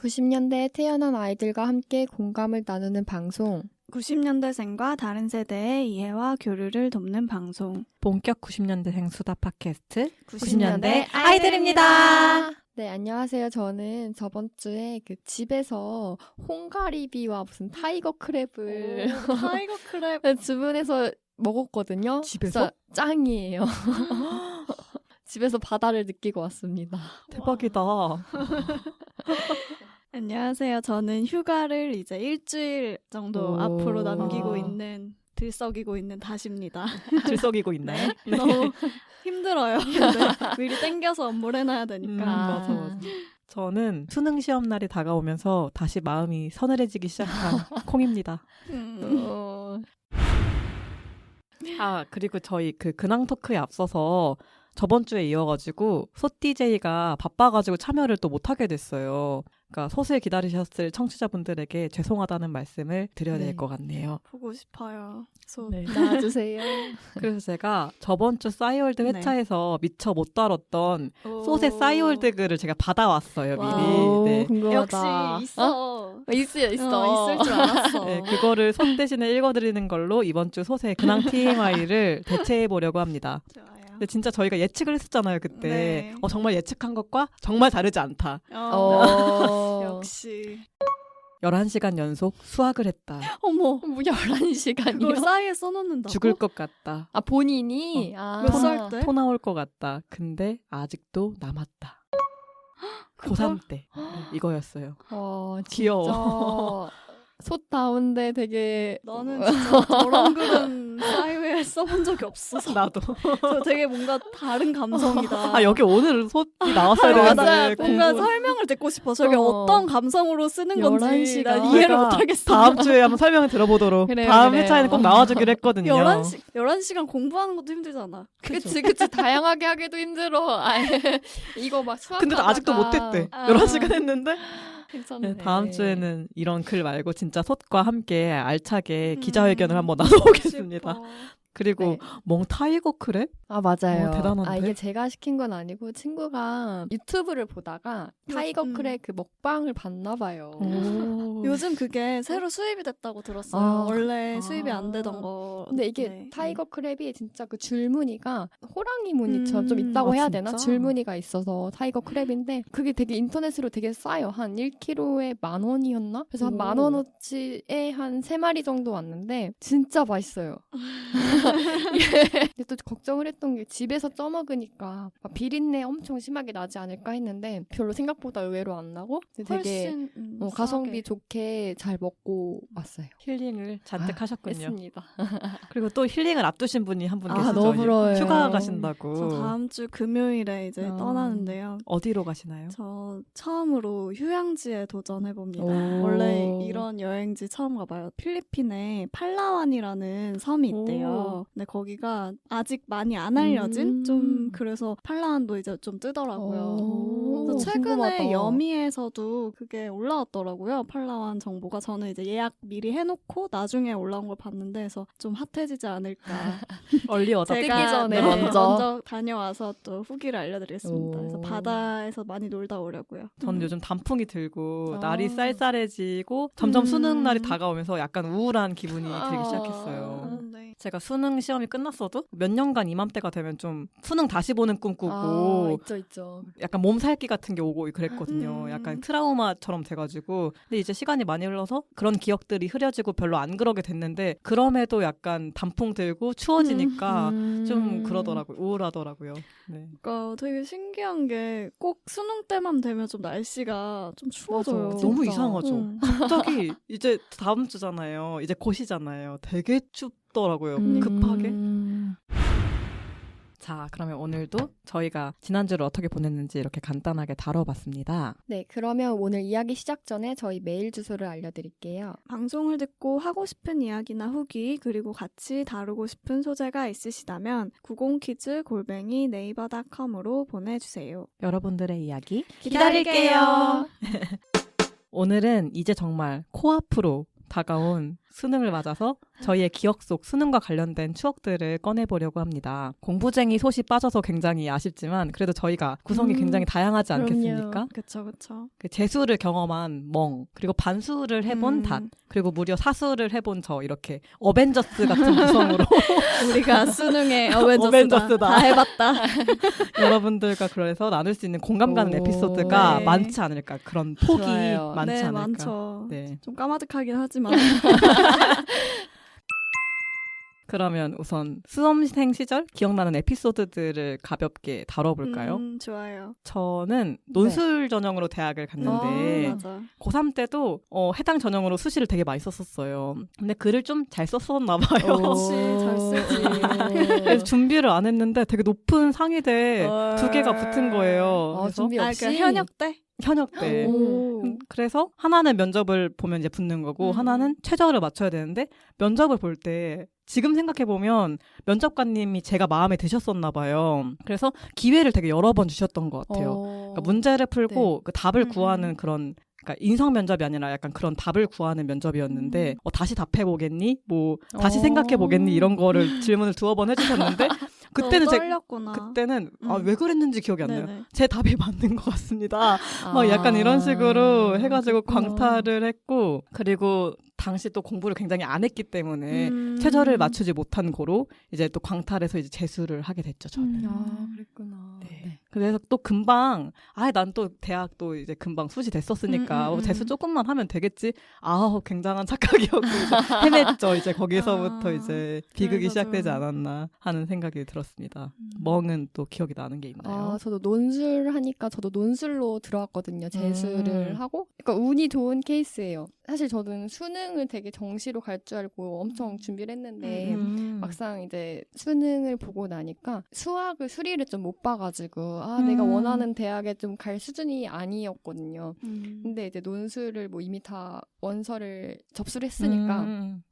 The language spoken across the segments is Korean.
90년대에 태어난 아이들과 함께 공감을 나누는 방송. 90년대생과 다른 세대의 이해와 교류를 돕는 방송. 본격 90년대생 수다 팟캐스트 90년대 아이들입니다. 네, 안녕하세요. 저는 저번 주에 그 집에서 홍가리비와 무슨 타이거 크랩을 타이거 크랩 주문해서 먹었거든요. 집에서? 짱이에요. 집에서 바다를 느끼고 왔습니다. 대박이다. 안녕하세요. 저는 휴가를 이제 일주일 정도 앞으로 남기고 있는 들썩이고 있는 다시입니다. 들썩이고 있나요? 네. 너무 힘들어요. 근데 미리 땡겨서 업무를 해놔야 되니까. 맞아. 저는 수능 시험 날이 다가오면서 다시 마음이 서늘해지기 시작한 콩입니다. 그리고 저희 그 근황 토크에 앞서서 저번 주에 이어가지고 솥DJ가 바빠가지고 참여를 또 못하게 됐어요. 그러니까 솥을 기다리셨을 청취자분들에게 죄송하다는 말씀을 드려야 될 것 같네요. 보고 싶어요. 네. 나와주세요. 그래서 제가 저번 주 싸이월드 회차에서 미처 못 다뤘던 솥의 싸이월드 글을 제가 받아왔어요. 미리. 네. 궁금하다. 역시 있어. 있어. 있을 줄 알았어. 네, 그거를 솥 대신에 읽어드리는 걸로 이번 주 솥의 근황 TMI를 대체해보려고 합니다. 좋아요. 근데 진짜 저희가 예측을 했었잖아요, 그때. 네. 정말 예측한 것과 정말 다르지 않다. 역시. 11시간 연속 수학을 했다. 어머. 뭐 11시간이요? 그걸 싸이에 써놓는다고? 죽을 것 같다. 아, 본인이? 몇 살 때? 토 나올 것 같다. 근데 아직도 남았다. 고3 때. 이거였어요. 귀여워. 솥다운데 되게 나는 진짜 저런 글은 싸이웨에 써본 적이 없어서 나도. 저 되게 뭔가 다른 감성이다. 여기 오늘 솥이 나왔어야 되는데. 뭔가 설명을 듣고 싶어. 저게 어떤 감성으로 쓰는 건지 11시간. 난 이해를 못하겠어. 다음 주에 한번 설명을 들어보도록. 다음 회차에는 꼭 나와주기로 했거든요. 11시간 공부하는 것도 힘들잖아. 그치. 다양하게 하기도 힘들어. 이거 막 수학하다가. 근데 아직도 못했대. 11시간 했는데. 괜찮네. 다음 주에는 이런 글 말고 진짜 솥과 함께 알차게 기자회견을 한번 나눠보겠습니다. 그리고 타이거 크랩? 맞아요. 대단한데? 이게 제가 시킨 건 아니고 친구가 유튜브를 보다가 타이거 크랩 그 먹방을 봤나 봐요. 요즘 그게 새로 수입이 됐다고 들었어요. 원래 수입이 안 되던 거. 근데 이게 타이거 크랩이 진짜 그 줄무늬가 호랑이 무늬처럼 좀 있다고 해야 되나? 줄무늬가 있어서 타이거 크랩인데 그게 되게 인터넷으로 되게 싸요. 한 1kg에 10,000원이었나? 그래서 한 10,000원어치에 한 3마리 정도 왔는데 진짜 맛있어요. 근데 또 걱정을 했던 게 집에서 쪄먹으니까 비린내 엄청 심하게 나지 않을까 했는데 별로 생각보다 의외로 안 나고 되게 가성비 좋게 잘 먹고 왔어요. 힐링을 잔뜩 하셨군요. 했습니다. 그리고 또 힐링을 앞두신 분이 한 분 계시죠. 너무 부러워요. 휴가 가신다고. 저 다음 주 금요일에 이제 떠나는데요. 어디로 가시나요? 저 처음으로 휴양지에 도전해봅니다. 원래 이런 여행지 처음 가봐요. 필리핀에 팔라완이라는 섬이 있대요. 근데 거기가 아직 많이 안 알려진 좀 그래서 팔라완도 이제 좀 뜨더라고요. 그래서 최근에 궁금하다. 여미에서도 그게 올라왔더라고요. 팔라완 정보가. 저는 이제 예약 미리 해놓고 나중에 올라온 걸 봤는데 그래서 좀 핫해지지 않을까. 얼리 어답터. 뜨기 전에 먼저 다녀와서 또 후기를 알려드리겠습니다. 그래서 오. 바다에서 많이 놀다 오려고요. 저는 요즘 단풍이 들고 날이 쌀쌀해지고 점점 수능 날이 다가오면서 약간 우울한 기분이 들기 시작했어요. 네. 제가 수능 시험이 끝났어도 몇 년간 이맘때가 되면 좀 수능 다시 보는 꿈 꾸고 있죠. 약간 몸살기 같은 게 오고 그랬거든요. 약간 트라우마처럼 돼가지고. 근데 이제 시간이 많이 흘러서 그런 기억들이 흐려지고 별로 안 그러게 됐는데 그럼에도 약간 단풍 들고 추워지니까 좀 그러더라고요. 우울하더라고요. 네. 그러니까 되게 신기한 게 꼭 수능 때만 되면 좀 날씨가 좀 추워져요. 맞아. 너무 진짜. 이상하죠. 갑자기 이제 다음 주잖아요. 이제 곧이잖아요. 되게 춥더라고요. 급하게. 자, 그러면 오늘도 저희가 지난주를 어떻게 보냈는지 이렇게 간단하게 다뤄봤습니다. 네, 그러면 오늘 이야기 시작 전에 저희 메일 주소를 알려드릴게요. 방송을 듣고 하고 싶은 이야기나 후기 그리고 같이 다루고 싶은 소재가 있으시다면 90kids@naver.com으로 보내주세요. 여러분들의 이야기 기다릴게요. 오늘은 이제 정말 코앞으로 다가온 수능을 맞아서 저희의 기억 속 수능과 관련된 추억들을 꺼내보려고 합니다. 공부쟁이 솥이 빠져서 굉장히 아쉽지만 그래도 저희가 구성이 굉장히 다양하지 않겠습니까? 그쵸, 그쵸. 그 재수를 경험한 멍, 그리고 반수를 해본 닷, 그리고 무려 사수를 해본 저 이렇게 어벤져스 같은 구성으로 우리가 수능에 어벤져스다. 다 해봤다. 여러분들과 그래서 나눌 수 있는 공감 가는 오. 에피소드가 네. 많지 않을까. 그런 폭이 좋아요. 많지 네, 않을까. 많죠. 네. 좀 까마득하긴 하지만. 그러면 우선 수험생 시절 기억나는 에피소드들을 가볍게 다뤄볼까요? 좋아요. 저는 논술 전형으로 대학을 갔는데 맞아. 고3 때도 해당 전형으로 수시를 되게 많이 썼었어요. 근데 글을 좀 잘 썼었나 봐요. 그렇지, 잘 쓰지. 그래서 준비를 안 했는데 되게 높은 상위대 2개가 붙은 거예요. 아, 그래서 준비 없이? 그 현역 때? 현역 때. 오. 그래서 하나는 면접을 보면 이제 붙는 거고 하나는 최저를 맞춰야 되는데 면접을 볼 때 지금 생각해보면 면접관님이 제가 마음에 드셨었나 봐요. 그래서 기회를 되게 여러 번 주셨던 것 같아요. 그러니까 문제를 풀고 그 답을 구하는 그런 그러니까 인성 면접이 아니라 약간 그런 답을 구하는 면접이었는데 다시 답해보겠니? 뭐 다시 생각해보겠니? 이런 거를 질문을 2번 해주셨는데 그때는 떨렸구나. 그때는 왜 그랬는지 기억이 안 나요. 네네. 제 답이 맞는 것 같습니다. 막 약간 이런 식으로 해가지고 광탈을 했고 그리고 당시 또 공부를 굉장히 안 했기 때문에 최저를 맞추지 못한 고로 이제 또 광탈해서 이제 재수를 하게 됐죠, 저는. 아, 그랬구나. 네. 그래서 또 금방 난 또 대학 또 이제 금방 수시 됐었으니까 재수 조금만 하면 되겠지. 굉장한 착각이었고 이제 헤맸죠. 이제 거기서부터 이제 비극이 시작되지 않았나 하는 생각이 들었습니다. 멍은 또 기억이 나는 게 있나요? 저도 논술 하니까 저도 논술로 들어왔거든요. 재수를 하고. 그러니까 운이 좋은 케이스예요. 사실 저는 수능을 되게 정시로 갈 줄 알고 엄청 준비를 했는데 막상 이제 수능을 보고 나니까 수리를 좀 못 봐가지고 내가 원하는 대학에 좀 갈 수준이 아니었거든요. 근데 이제 논술을 뭐 이미 다 원서를 접수를 했으니까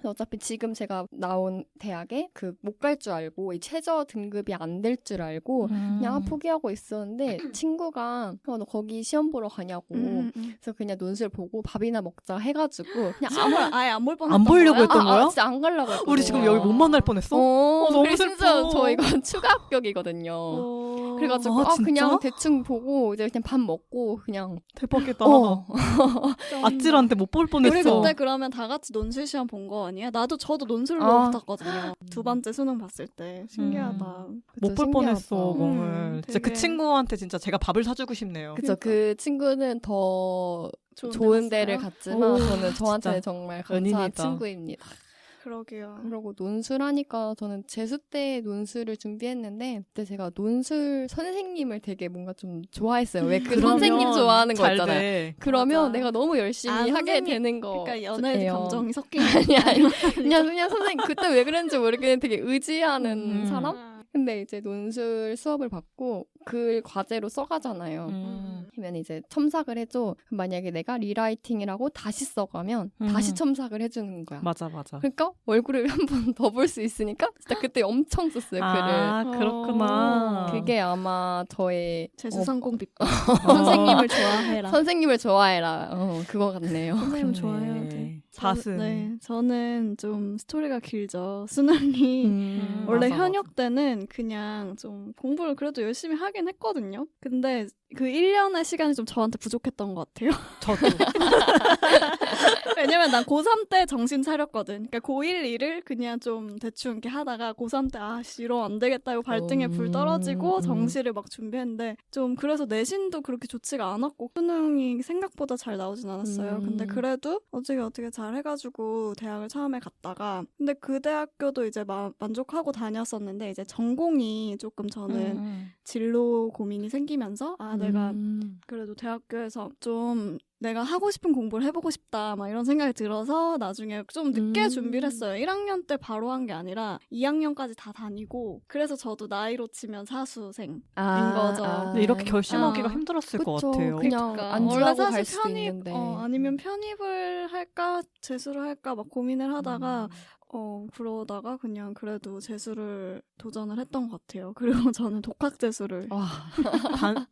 어차피 지금 제가 나온 대학에 못 갈 줄 알고 이 최저 등급이 안 될 줄 알고 그냥 포기하고 있었는데 친구가 너 거기 시험 보러 가냐고 그래서 그냥 논술 보고 밥이나 먹자 해가지고 그냥 아예 안 볼 뻔했던 안 보려고 거야? 했던 거야? 진짜 안 가려고 했거든요. 우리 지금 여기 못 만날 뻔했어? 너무 그래서 슬퍼. 진짜 저 이건 추가 합격이거든요. 그래가지고 진짜? 그냥 대충 보고 이제 그냥 밥 먹고 그냥 대박이다. 좀- 아찔한데 못 볼 뻔했어. 우리 그때 그러면 다 같이 논술 시험 본 거 아니야? 저도 논술로 붙었거든요. 2번째 수능 봤을 때. 신기하다. 못 볼 뻔했어, 신기하다. 멍을. 진짜 그 되게- 친구한테 진짜 제가 밥을 사주고 싶네요. 그쵸. 그 친구는 더 좋은 좋은 데 데를 갔어요? 갔지만 오, 저는 저한테 진짜 정말 감사한 은인이다. 친구입니다. 그러게요. 그리고 논술하니까 저는 재수 때 논술을 준비했는데 그때 제가 논술 선생님을 되게 뭔가 좀 좋아했어요. 왜 그 선생님 좋아하는 거 잘 있잖아요. 돼. 그러면 맞아. 내가 너무 열심히 하게 선생님. 되는 거. 그러니까 연애 예요. 감정이 섞인 아니 그냥 선생님 그때 왜 그랬는지 모르겠는데 되게 의지하는 사람? 근데 이제 논술 수업을 받고 글 과제로 써가잖아요. 그러면 이제 첨삭을 해줘. 그럼 만약에 내가 리라이팅이라고 다시 써가면 다시 첨삭을 해주는 거야. 맞아. 그러니까 얼굴을 한 번 더 볼 수 있으니까 진짜 그때 엄청 썼어요, 글을. 그렇구나. 그게 아마 저의 재수성공 비법. 선생님을 좋아해라. 선생님을 좋아해라. 그거 같네요. 선생님 그렇네. 좋아해야 돼. 다스. 네, 저는 좀 스토리가 길죠. 수능이 원래 맞아, 현역 때는 그냥 좀 공부를 그래도 열심히 하긴 했거든요. 근데 그 1년의 시간이 좀 저한테 부족했던 것 같아요. 저도. 왜냐면 난 고3 때 정신 차렸거든. 그러니까 고1, 2를 그냥 좀 대충 이렇게 하다가 고3 때 이러면 안 되겠다 이거 발등에 불 떨어지고 정시를 막 준비했는데 좀 그래서 내신도 그렇게 좋지가 않았고 수능이 생각보다 잘 나오진 않았어요. 근데 그래도 어떻게 잘 해가지고 대학을 처음에 갔다가 근데 그 대학교도 이제 만족하고 다녔었는데 이제 전공이 조금 저는 진로 고민이 생기면서 내가 그래도 대학교에서 좀 내가 하고 싶은 공부를 해보고 싶다 막 이런 생각이 들어서 나중에 좀 늦게 준비를 했어요. 1학년 때 바로 한 게 아니라 2학년까지 다 다니고 그래서 저도 나이로 치면 사수생인 거죠. 근데 이렇게 결심하기가 힘들었을 것 그쵸. 같아요. 그냥 그러니까. 안 원래 좋아하고 사실 갈 수도 있는데. 아니면 편입을 할까 재수를 할까 막 고민을 하다가 그러다가 그냥 그래도 재수를 도전을 했던 것 같아요. 그리고 저는 독학 재수를 와,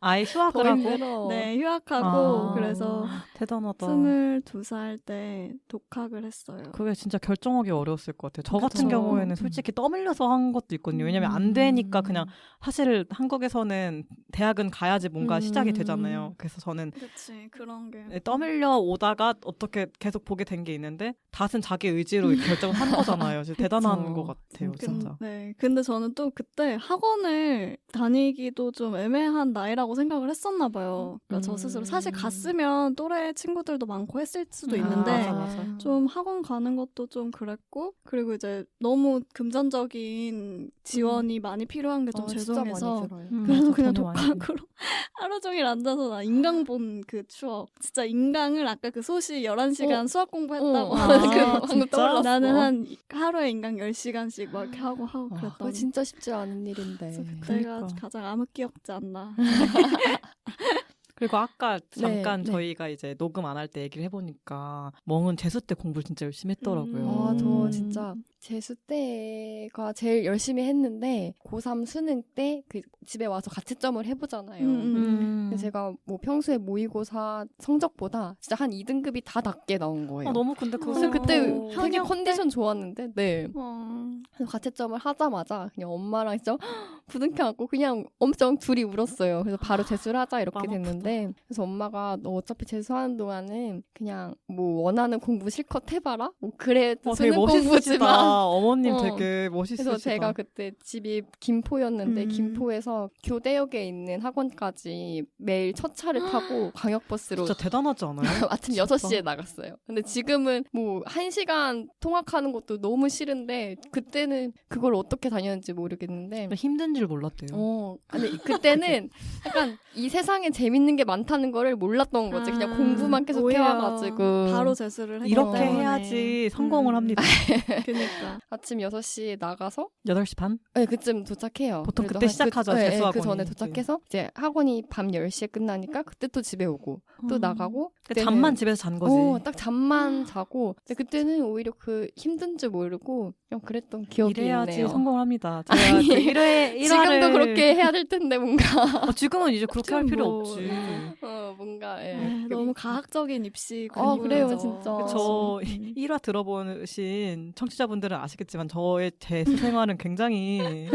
아예 휴학을 더 하고 힘들어. 네, 휴학하고 아. 그래서 대단하다. 22살 때 독학을 했어요. 그게 진짜 결정하기 어려웠을 것 같아요. 저 같은 그쵸. 경우에는 솔직히 떠밀려서 한 것도 있거든요. 왜냐면 안 되니까 그냥 사실 한국에서는 대학은 가야지 뭔가 시작이 되잖아요. 그래서 저는 그치, 그런 게. 떠밀려 오다가 어떻게 계속 보게 된 게 있는데 닷은 자기 의지로 결정을 한 거잖아요. 진짜 대단한 그쵸. 것 같아요. 진짜. 네, 근데 저는 또 그때 학원을 다니기도 좀 애매한 나이라고 생각을 했었나 봐요. 그러니까 저 스스로 사실 갔으면 또래 친구들도 많고 했을 수도 있는데 맞아. 좀 학원 가는 것도 좀 그랬고 그리고 이제 너무 금전적인 지원이 많이 필요한 게 좀 진짜 많이 죄송해서 들어요. 그래서 그냥 돈이 많이 독학으로 하루 종일 앉아서 나 인강 본 그 추억. 진짜 인강을 아까 그 소시 11시간 수학 공부했다고 하는 그 아, 방금 진짜? 떠올랐어. 나는 한 하루에 인강 10시간씩 막 이렇게 하고 그랬던. 그거 진짜 쉽지 않은 일인데. 그때가 그러니까. 가장 암흑기억지 않나. 그리고 아까 잠깐 네. 저희가 이제 녹음 안 할 때 얘기를 해보니까 멍은 재수 때 공부를 진짜 열심히 했더라고요. 저 진짜 재수 때가 제일 열심히 했는데 고3 수능 때 그 집에 와서 가채점을 해보잖아요. 근데 제가 뭐 평소에 모의고사 성적보다 진짜 한 2등급이 다 낮게 나온 거예요. 너무 근데 그거 그래서 그때 어. 되게 현역 컨디션 좋았는데, 네. 어. 그래서 가채점을 하자마자 그냥 엄마랑 진짜 부둥켜안고 그냥 엄청 둘이 울었어요. 그래서 바로 재수를 하자 이렇게 마음 됐는데, 그래서 엄마가 너 어차피 재수하는 동안은 그냥 뭐 원하는 공부 실컷 해봐라. 뭐 그래도 되게 수능 멋있으시다. 공부지만. 어머님 되게 멋있으시다. 그래서 제가 그때 집이 김포였는데 김포에서 교대역에 있는 학원까지 매일 첫 차를 타고 광역버스로 진짜 대단하지 않아요? 아침 진짜. 6시에 나갔어요. 근데 지금은 뭐 1시간 통학하는 것도 너무 싫은데 그때는 그걸 어떻게 다녔는지 모르겠는데 힘든 줄 몰랐대요. 근데 그때는 약간 이 세상에 재밌는 게 많다는 거를 몰랐던 거지. 그냥 공부만 계속 오히려 해와가지고 바로 재수를 했기 이렇게 때문에. 해야지 성공을 합니다. 그니까. 아침 6시에 나가서 8시 반? 네, 그쯤 도착해요. 보통 그래도 그때 시작하죠, 재수학원이. 그 전에 도착해서 이제 학원이 밤 10시에 끝나니까 그때 또 집에 오고 또 나가고 그때는 잠만 집에서 잔 거지. 딱 잠만 자고. 근데 그때는 오히려 그 힘든 줄 모르고 그냥 그랬던 기억이 이래야지 있네요. 성공을 합니다. 제가 아니, 그 1회, 지금도 그렇게 해야 될 텐데 뭔가 지금은 이제 그렇게 할 필요 뭐, 없지. 뭔가 너무 과학적인 입시. 그래요, 군이죠. 진짜. 저 1화 들어보신 청취자분들은 아시겠지만 저의 재수 생활은 굉장히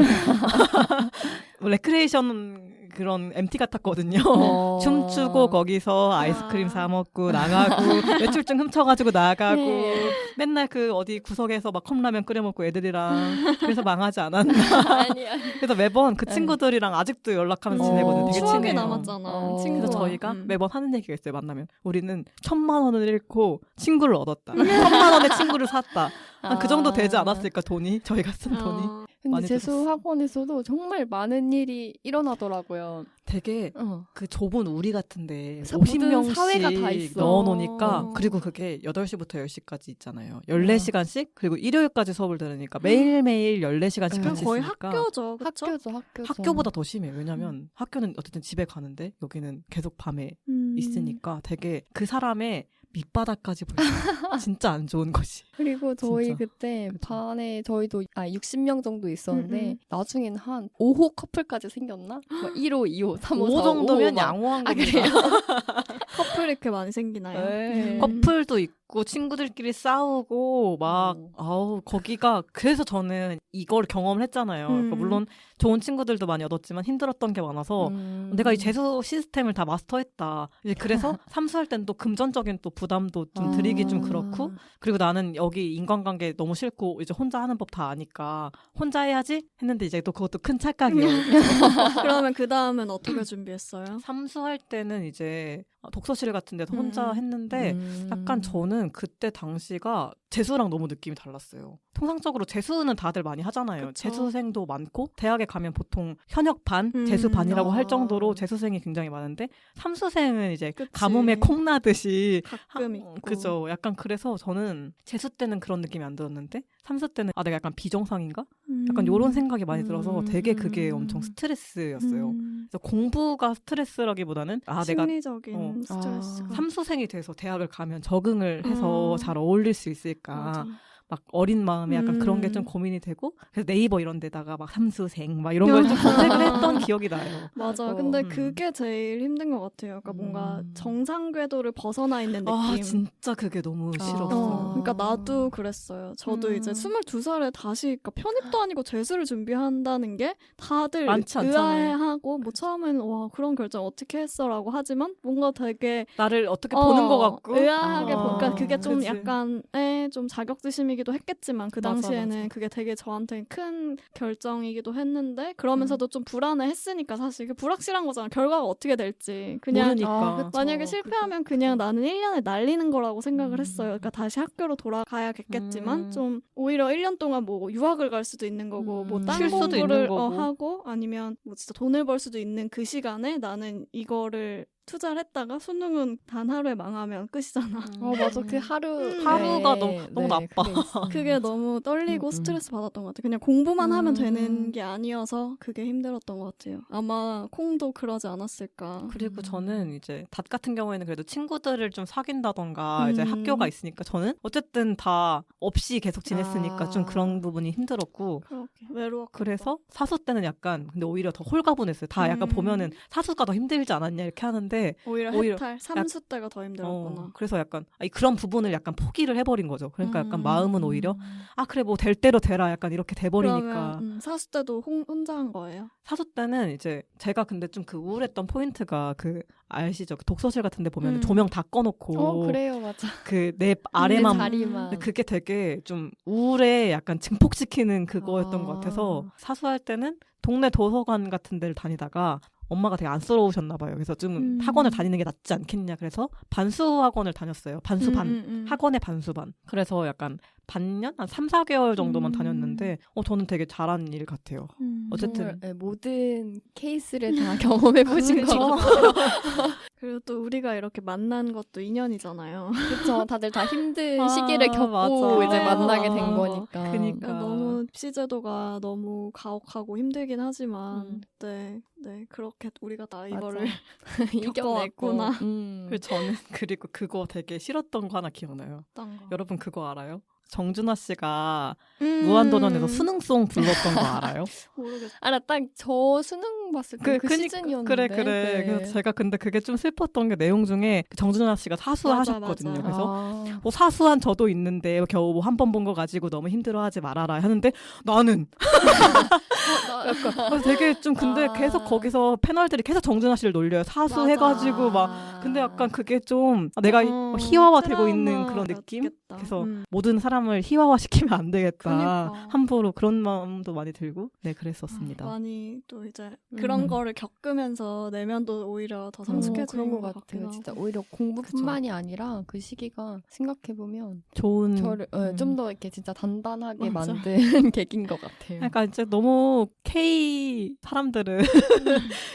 레크레이션 그런 MT 같았거든요. 춤추고 거기서 아이스크림 사 먹고 나가고 외출증 훔쳐가지고 나가고 네. 맨날 그 어디 구석에서 막 컵라면 끓여 먹고 애들이랑 그래서 망하지 않았나. 아니. 그래서 매번 그 친구들이랑 아직도 연락하면서 지내거든요. 되게 추억이 친해요. 남았잖아. 그래서 그래서 친구와. 저희가 매번 하는 얘기가 있어요. 만나면 우리는 1,000,000원을 잃고 친구를 얻었다. 1,000,000원의 친구를 샀다. 한 그 정도 되지 않았을까 돈이? 저희가 쓴 돈이. 근데 많이 재수 들었어. 학원에서도 정말 많은 일이 일어나더라고요. 되게 그 좁은 우리 같은데 모든 50명씩 사회가 다 있어. 넣어놓으니까 그리고 그게 8시부터 10시까지 있잖아요. 14시간씩 그리고 일요일까지 수업을 들으니까 매일매일 14시간씩 네. 같이 거의 있으니까 학교죠. 그쵸? 학교죠. 학교보다 더 심해요. 왜냐면 학교는 어쨌든 집에 가는데 여기는 계속 밤에 있으니까 되게 그 사람의 밑바닥까지 보여요. 진짜 안 좋은 것이. 그리고 저희 진짜. 그때 그쵸. 반에 저희도 60명 정도 있었는데 나중에는 한 5호 커플까지 생겼나? 막 1호, 2호, 3호, 4호 5 정도면 5호 막. 양호한 아, 겁니다. 그래요? 커플 이렇게 많이 생기나요? 네. 커플도 있고 친구들끼리 싸우고 막 아우 거기가 그래서 저는 이걸 경험을 했잖아요. 그러니까 물론 좋은 친구들도 많이 얻었지만 힘들었던 게 많아서 내가 이 재수 시스템을 다 마스터했다. 이제 그래서 삼수할 땐 또 금전적인 또 부담도 좀 드리기 좀 그렇고 그리고 나는 여기 인간관계 너무 싫고 이제 혼자 하는 법 다 아니까 혼자 해야지 했는데 이제 또 그것도 큰 착각이에요. 그러면 그 다음은 어떻게 준비했어요? 삼수할 때는 이제 독서실 같은 데서 혼자 했는데 약간 저는 그때 당시가 재수랑 너무 느낌이 달랐어요. 통상적으로 재수는 다들 많이 하잖아요. 그쵸. 재수생도 많고 대학에 가면 보통 현역 반, 재수 반이라고 할 정도로 재수생이 굉장히 많은데 삼수생은 이제 그치. 가뭄에 콩나듯이 가끔 있고. 그죠. 약간 그래서 저는 재수 때는 그런 느낌이 안 들었는데 삼수 때는 내가 약간 비정상인가? 약간 이런 생각이 많이 들어서 되게 그게 엄청 스트레스였어요. 그래서 공부가 스트레스라기보다는 내가 심리적인 스트레스가. 삼수생이 돼서 대학을 가면 적응을 해서 잘 어울릴 수 있을까? 맞아. 막 어린 마음에 약간 그런 게 좀 고민이 되고 그래서 네이버 이런 데다가 막 삼수생 막 이런 걸 좀 검색을 했던 기억이 나요. 맞아. 근데 그게 제일 힘든 것 같아요. 그러니까 뭔가 정상 궤도를 벗어나 있는 느낌. 아 진짜 그게 너무 싫었어요. 그러니까 나도 그랬어요. 저도 이제 22살에 다시 그러니까 편입도 아니고 재수를 준비한다는 게 다들 많지 않잖아요. 의아해하고 뭐 처음에는 와 그런 결정 어떻게 했어라고 하지만 뭔가 되게 나를 어떻게 보는 것 같고 의아하게 그러니까 그게 좀 그치. 약간의 좀 자격지심이기도 했겠지만 그 맞아, 당시에는 맞아. 그게 되게 저한테 큰 결정이기도 했는데 그러면서도 좀 불안해했으니까 사실 그 불확실한 거잖아. 결과가 어떻게 될지 그냥 모르니까. 그쵸. 만약에 실패하면 그냥 나는 1년을 날리는 거라고 생각을 했어요. 그러니까 다시 학교로 돌아가야겠지만 좀 오히려 1년 동안 뭐 유학을 갈 수도 있는 거고 뭐 딴 쉴 수도 공부를 있는 거고. 하고 아니면 뭐 진짜 돈을 벌 수도 있는 그 시간에 나는 이거를 투자를 했다가 수능은 단 하루에 망하면 끝이잖아. 맞아. 그 하루가 너무 나빠. 그게 너무 떨리고 스트레스 받았던 것 같아요. 그냥 공부만 하면 되는 게 아니어서 그게 힘들었던 것 같아요. 아마 콩도 그러지 않았을까. 그리고 저는 이제 닷 같은 경우에는 그래도 친구들을 좀 사귄다던가 이제 학교가 있으니까 저는 어쨌든 다 없이 계속 지냈으니까 좀 그런 부분이 힘들었고 그렇게 외로웠고 그래서 사수 때는 약간 근데 오히려 더 홀가분했어요. 다 약간 보면은 사수가 더 힘들지 않았냐 이렇게 하는데 오히려 해탈 3수 때가 더 힘들었구나. 그래서 약간 그런 부분을 약간 포기를 해버린 거죠. 그러니까 약간 마음은 오히려 그래 뭐 될 대로 되라 약간 이렇게 돼버리니까. 그러면 사수 때도 혼자 한 거예요? 사수 때는 이제 제가 근데 좀 그 우울했던 포인트가 그 아시죠? 그 독서실 같은 데 보면 조명 다 꺼놓고 그래요. 맞아. 그 내 아래만 자리만. 그게 되게 좀 우울에 약간 증폭시키는 그거였던 것 같아서 사수할 때는 동네 도서관 같은 데를 다니다가 엄마가 되게 안쓰러우셨나 봐요. 그래서 좀 학원을 다니는 게 낫지 않겠냐. 그래서 반수 학원을 다녔어요. 반수반. 학원의 반수반. 그래서 약간 반년? 한 3, 4개월 정도만 다녔는데 저는 되게 잘한 일 같아요. 어쨌든 정말, 모든 케이스를 다 경험해보신 것 같아요. 그리고 또 우리가 이렇게 만난 것도 인연이잖아요. 그렇죠. 다들 다 힘든 시기를 겪고 맞아. 이제 만나게 된 거니까. 그러니까. 너무 시제도가 너무 가혹하고 힘들긴 하지만 네 그렇게 우리가 다 이거를 겪어왔구나. 그리고 저는 그리고 그거 되게 싫었던 거 하나 기억나요. 여러분 그거 알아요? 정준하 씨가 무한도전에서 수능송 불렀던 거 알아요? 모르겠어요. 나 딱 저 수능 봤을 때 그 시즌이었는데. 그래. 네. 그래서 제가 근데 그게 좀 슬펐던 게 내용 중에 정준하 씨가 사수하셨거든요. 맞아. 그래서 뭐 사수한 저도 있는데 겨우 뭐 한 번 본 거 가지고 너무 힘들어하지 말아라 하는데 나는 약간 되게 좀 근데 계속 거기서 패널들이 계속 정준하 씨를 놀려요. 사수해가지고 막 근데 약간 그게 좀 내가 희화화되고 있는 그런 느낌? 맞겠다. 그래서 모든 사람을 희화화시키면 안 되겠다. 그러니까. 함부로 그런 마음도 많이 들고 네 그랬었습니다. 많이 또 이제 그런 거를 겪으면서 내면도 오히려 더 성숙해지는 그런 것 것 같아요. 같기도 진짜 하고. 오히려 공부뿐만이 아니라 그 시기가 생각해보면 좋은 저를 좀 더 이렇게 진짜 단단하게 맞아. 만든 계기인 것 같아요. 그러니까 이제 너무 K 사람들은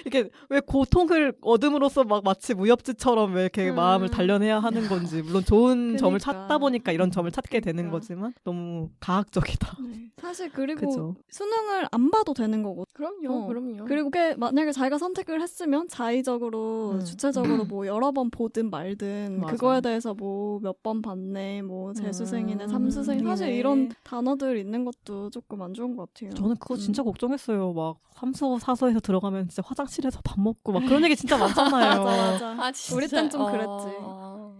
이게 왜 고통을 얻음으로써 막 마치 무협지처럼 왜 이렇게 마음을 단련해야 하는 건지 물론 좋은 점을 찾다 보니까 이런 점을 찾게 되는 거지만 너무 가학적이다. 네. 사실 그리고 그죠. 수능을 안 봐도 되는 거고. 그럼요. 그리고 만약에 자기가 선택을 했으면 자의적으로 주체적으로 뭐 여러 번 보든 말든 맞아. 그거에 대해서 뭐 몇 번 봤네, 뭐 재수생이네, 삼수생 사실 이런 단어들 있는 것도 조금 안 좋은 것 같아요. 저는 그거 진짜 걱정했어요. 막 삼수 사서에서 들어가면 진짜 화장실에서 밥 먹고 막 그런 얘기 진짜 많잖아요. 맞아. 우리 땐 좀 그랬지.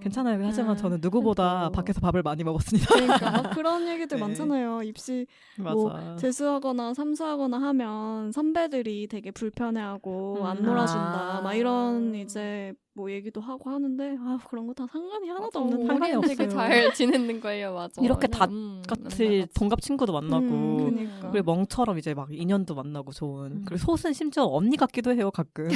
괜찮아요. 하지만 저는 누구보다 그래도. 밖에서 밥을 많이 먹었습니다. 그러니까 막 그런 얘기들 네. 많잖아요. 입시 맞아. 뭐 재수하거나 삼수하거나 하면 선배들이 되게 불편해하고 안 놀아준다. 막 이런 이제 뭐 얘기도 하고 하는데 그런 거 다 상관이 하나도 없는데 상관이 우리는 되게 없어요. 잘 지내는 거예요. 맞아. 이렇게 그냥, 같이 동갑 친구도 만나고 그러니까. 그리고 멍처럼 이제 막 인연도 만나고 좋은 그리고 솥은 심지어 언니 같기도 해요 가끔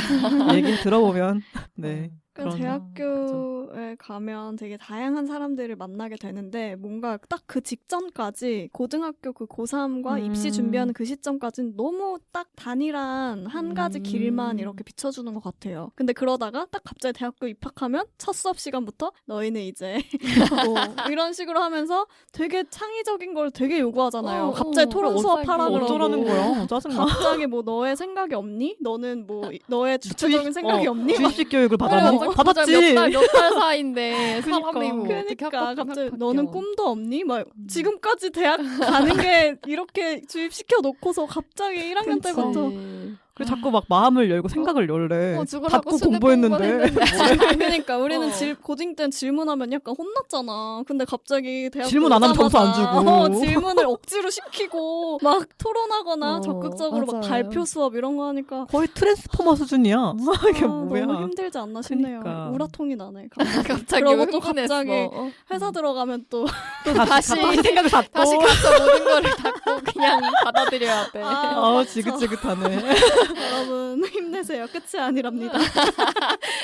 얘기 들어보면 네 그러니까 그런 대학교에 가면 되게 다양한 사람들을 만나게 되는데 뭔가 딱 그 직전까지 고등학교 그 고3과 입시 준비하는 그 시점까지는 너무 딱 단일한 한 가지 길만 이렇게 비춰주는 것 같아요. 근데 그러다가 딱 갑자기 대학교 입학하면 첫 수업 시간부터 너희는 이제 뭐 이런 식으로 하면서 되게 창의적인 걸 되게 요구하잖아요. 갑자기 토론 수업하라 그러고 어쩌라는 거야 짜증나. 갑자기 뭐 너의 생각이 없니? 너는 뭐 너의 주체적인 생각이 없니? 주입식 교육을 그래, 받았니? 받았지. 몇 달 사이인데 사람이고 그러니까 갑자기 너는 꿈도 없니? 막 지금까지 대학 가는 게 이렇게 주입시켜 놓고서 갑자기 1학년 때부터 그래서 자꾸 막 마음을 열고 생각을 열래. 죽으라고 닫고 수능 공부했는데. 그러니까 우리는 고딩 때는 질문하면 약간 혼났잖아. 근데 갑자기 대학 질문 안 하면 점수 안 주고. 질문을 억지로 시키고 막 토론하거나 적극적으로 막 맞아요. 발표 수업 이런 거 하니까 거의 트랜스포머 수준이야. 이게 뭐야. 너무 힘들지 않나 싶네요. 그러니까. 우라통이 나네. 갑자기 그러고 또 흥분했어. 갑자기 회사 들어가면 또 다시 생각을 닫고. 다시 가서 모든 거를 닫고 그냥 받아들여야 돼. 지긋지긋하네. 여러분 힘내세요. 끝이 아니랍니다.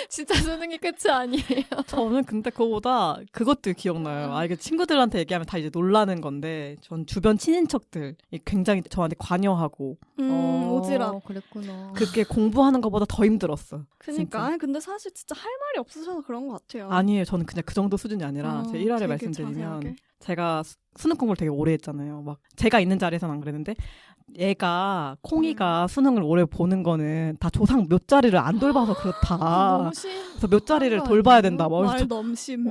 진짜 수능이 끝이 아니에요. 저는 근데 그거보다 그것도 기억나요. 이게 친구들한테 얘기하면 다 이제 놀라는 건데 전 주변 친인척들이 굉장히 저한테 관여하고 오지랖. 그랬구나. 그게 공부하는 것보다 더 힘들었어. 그니까 진짜. 아니 근데 사실 진짜 할 말이 없으셔서 그런 것 같아요. 아니에요. 저는 그냥 그 정도 수준이 아니라 제 일화를 되게 말씀드리면 자세하게. 제가 수능 공부를 되게 오래 했잖아요. 막 제가 있는 자리에서는 안 그랬는데 얘가 콩이가 수능을 오래 보는 거는 다 조상 몇 자리를 안 돌봐서 그렇다. 너무 심. 그래서 몇 자리를 돌봐야 된다. 막 말 넘심.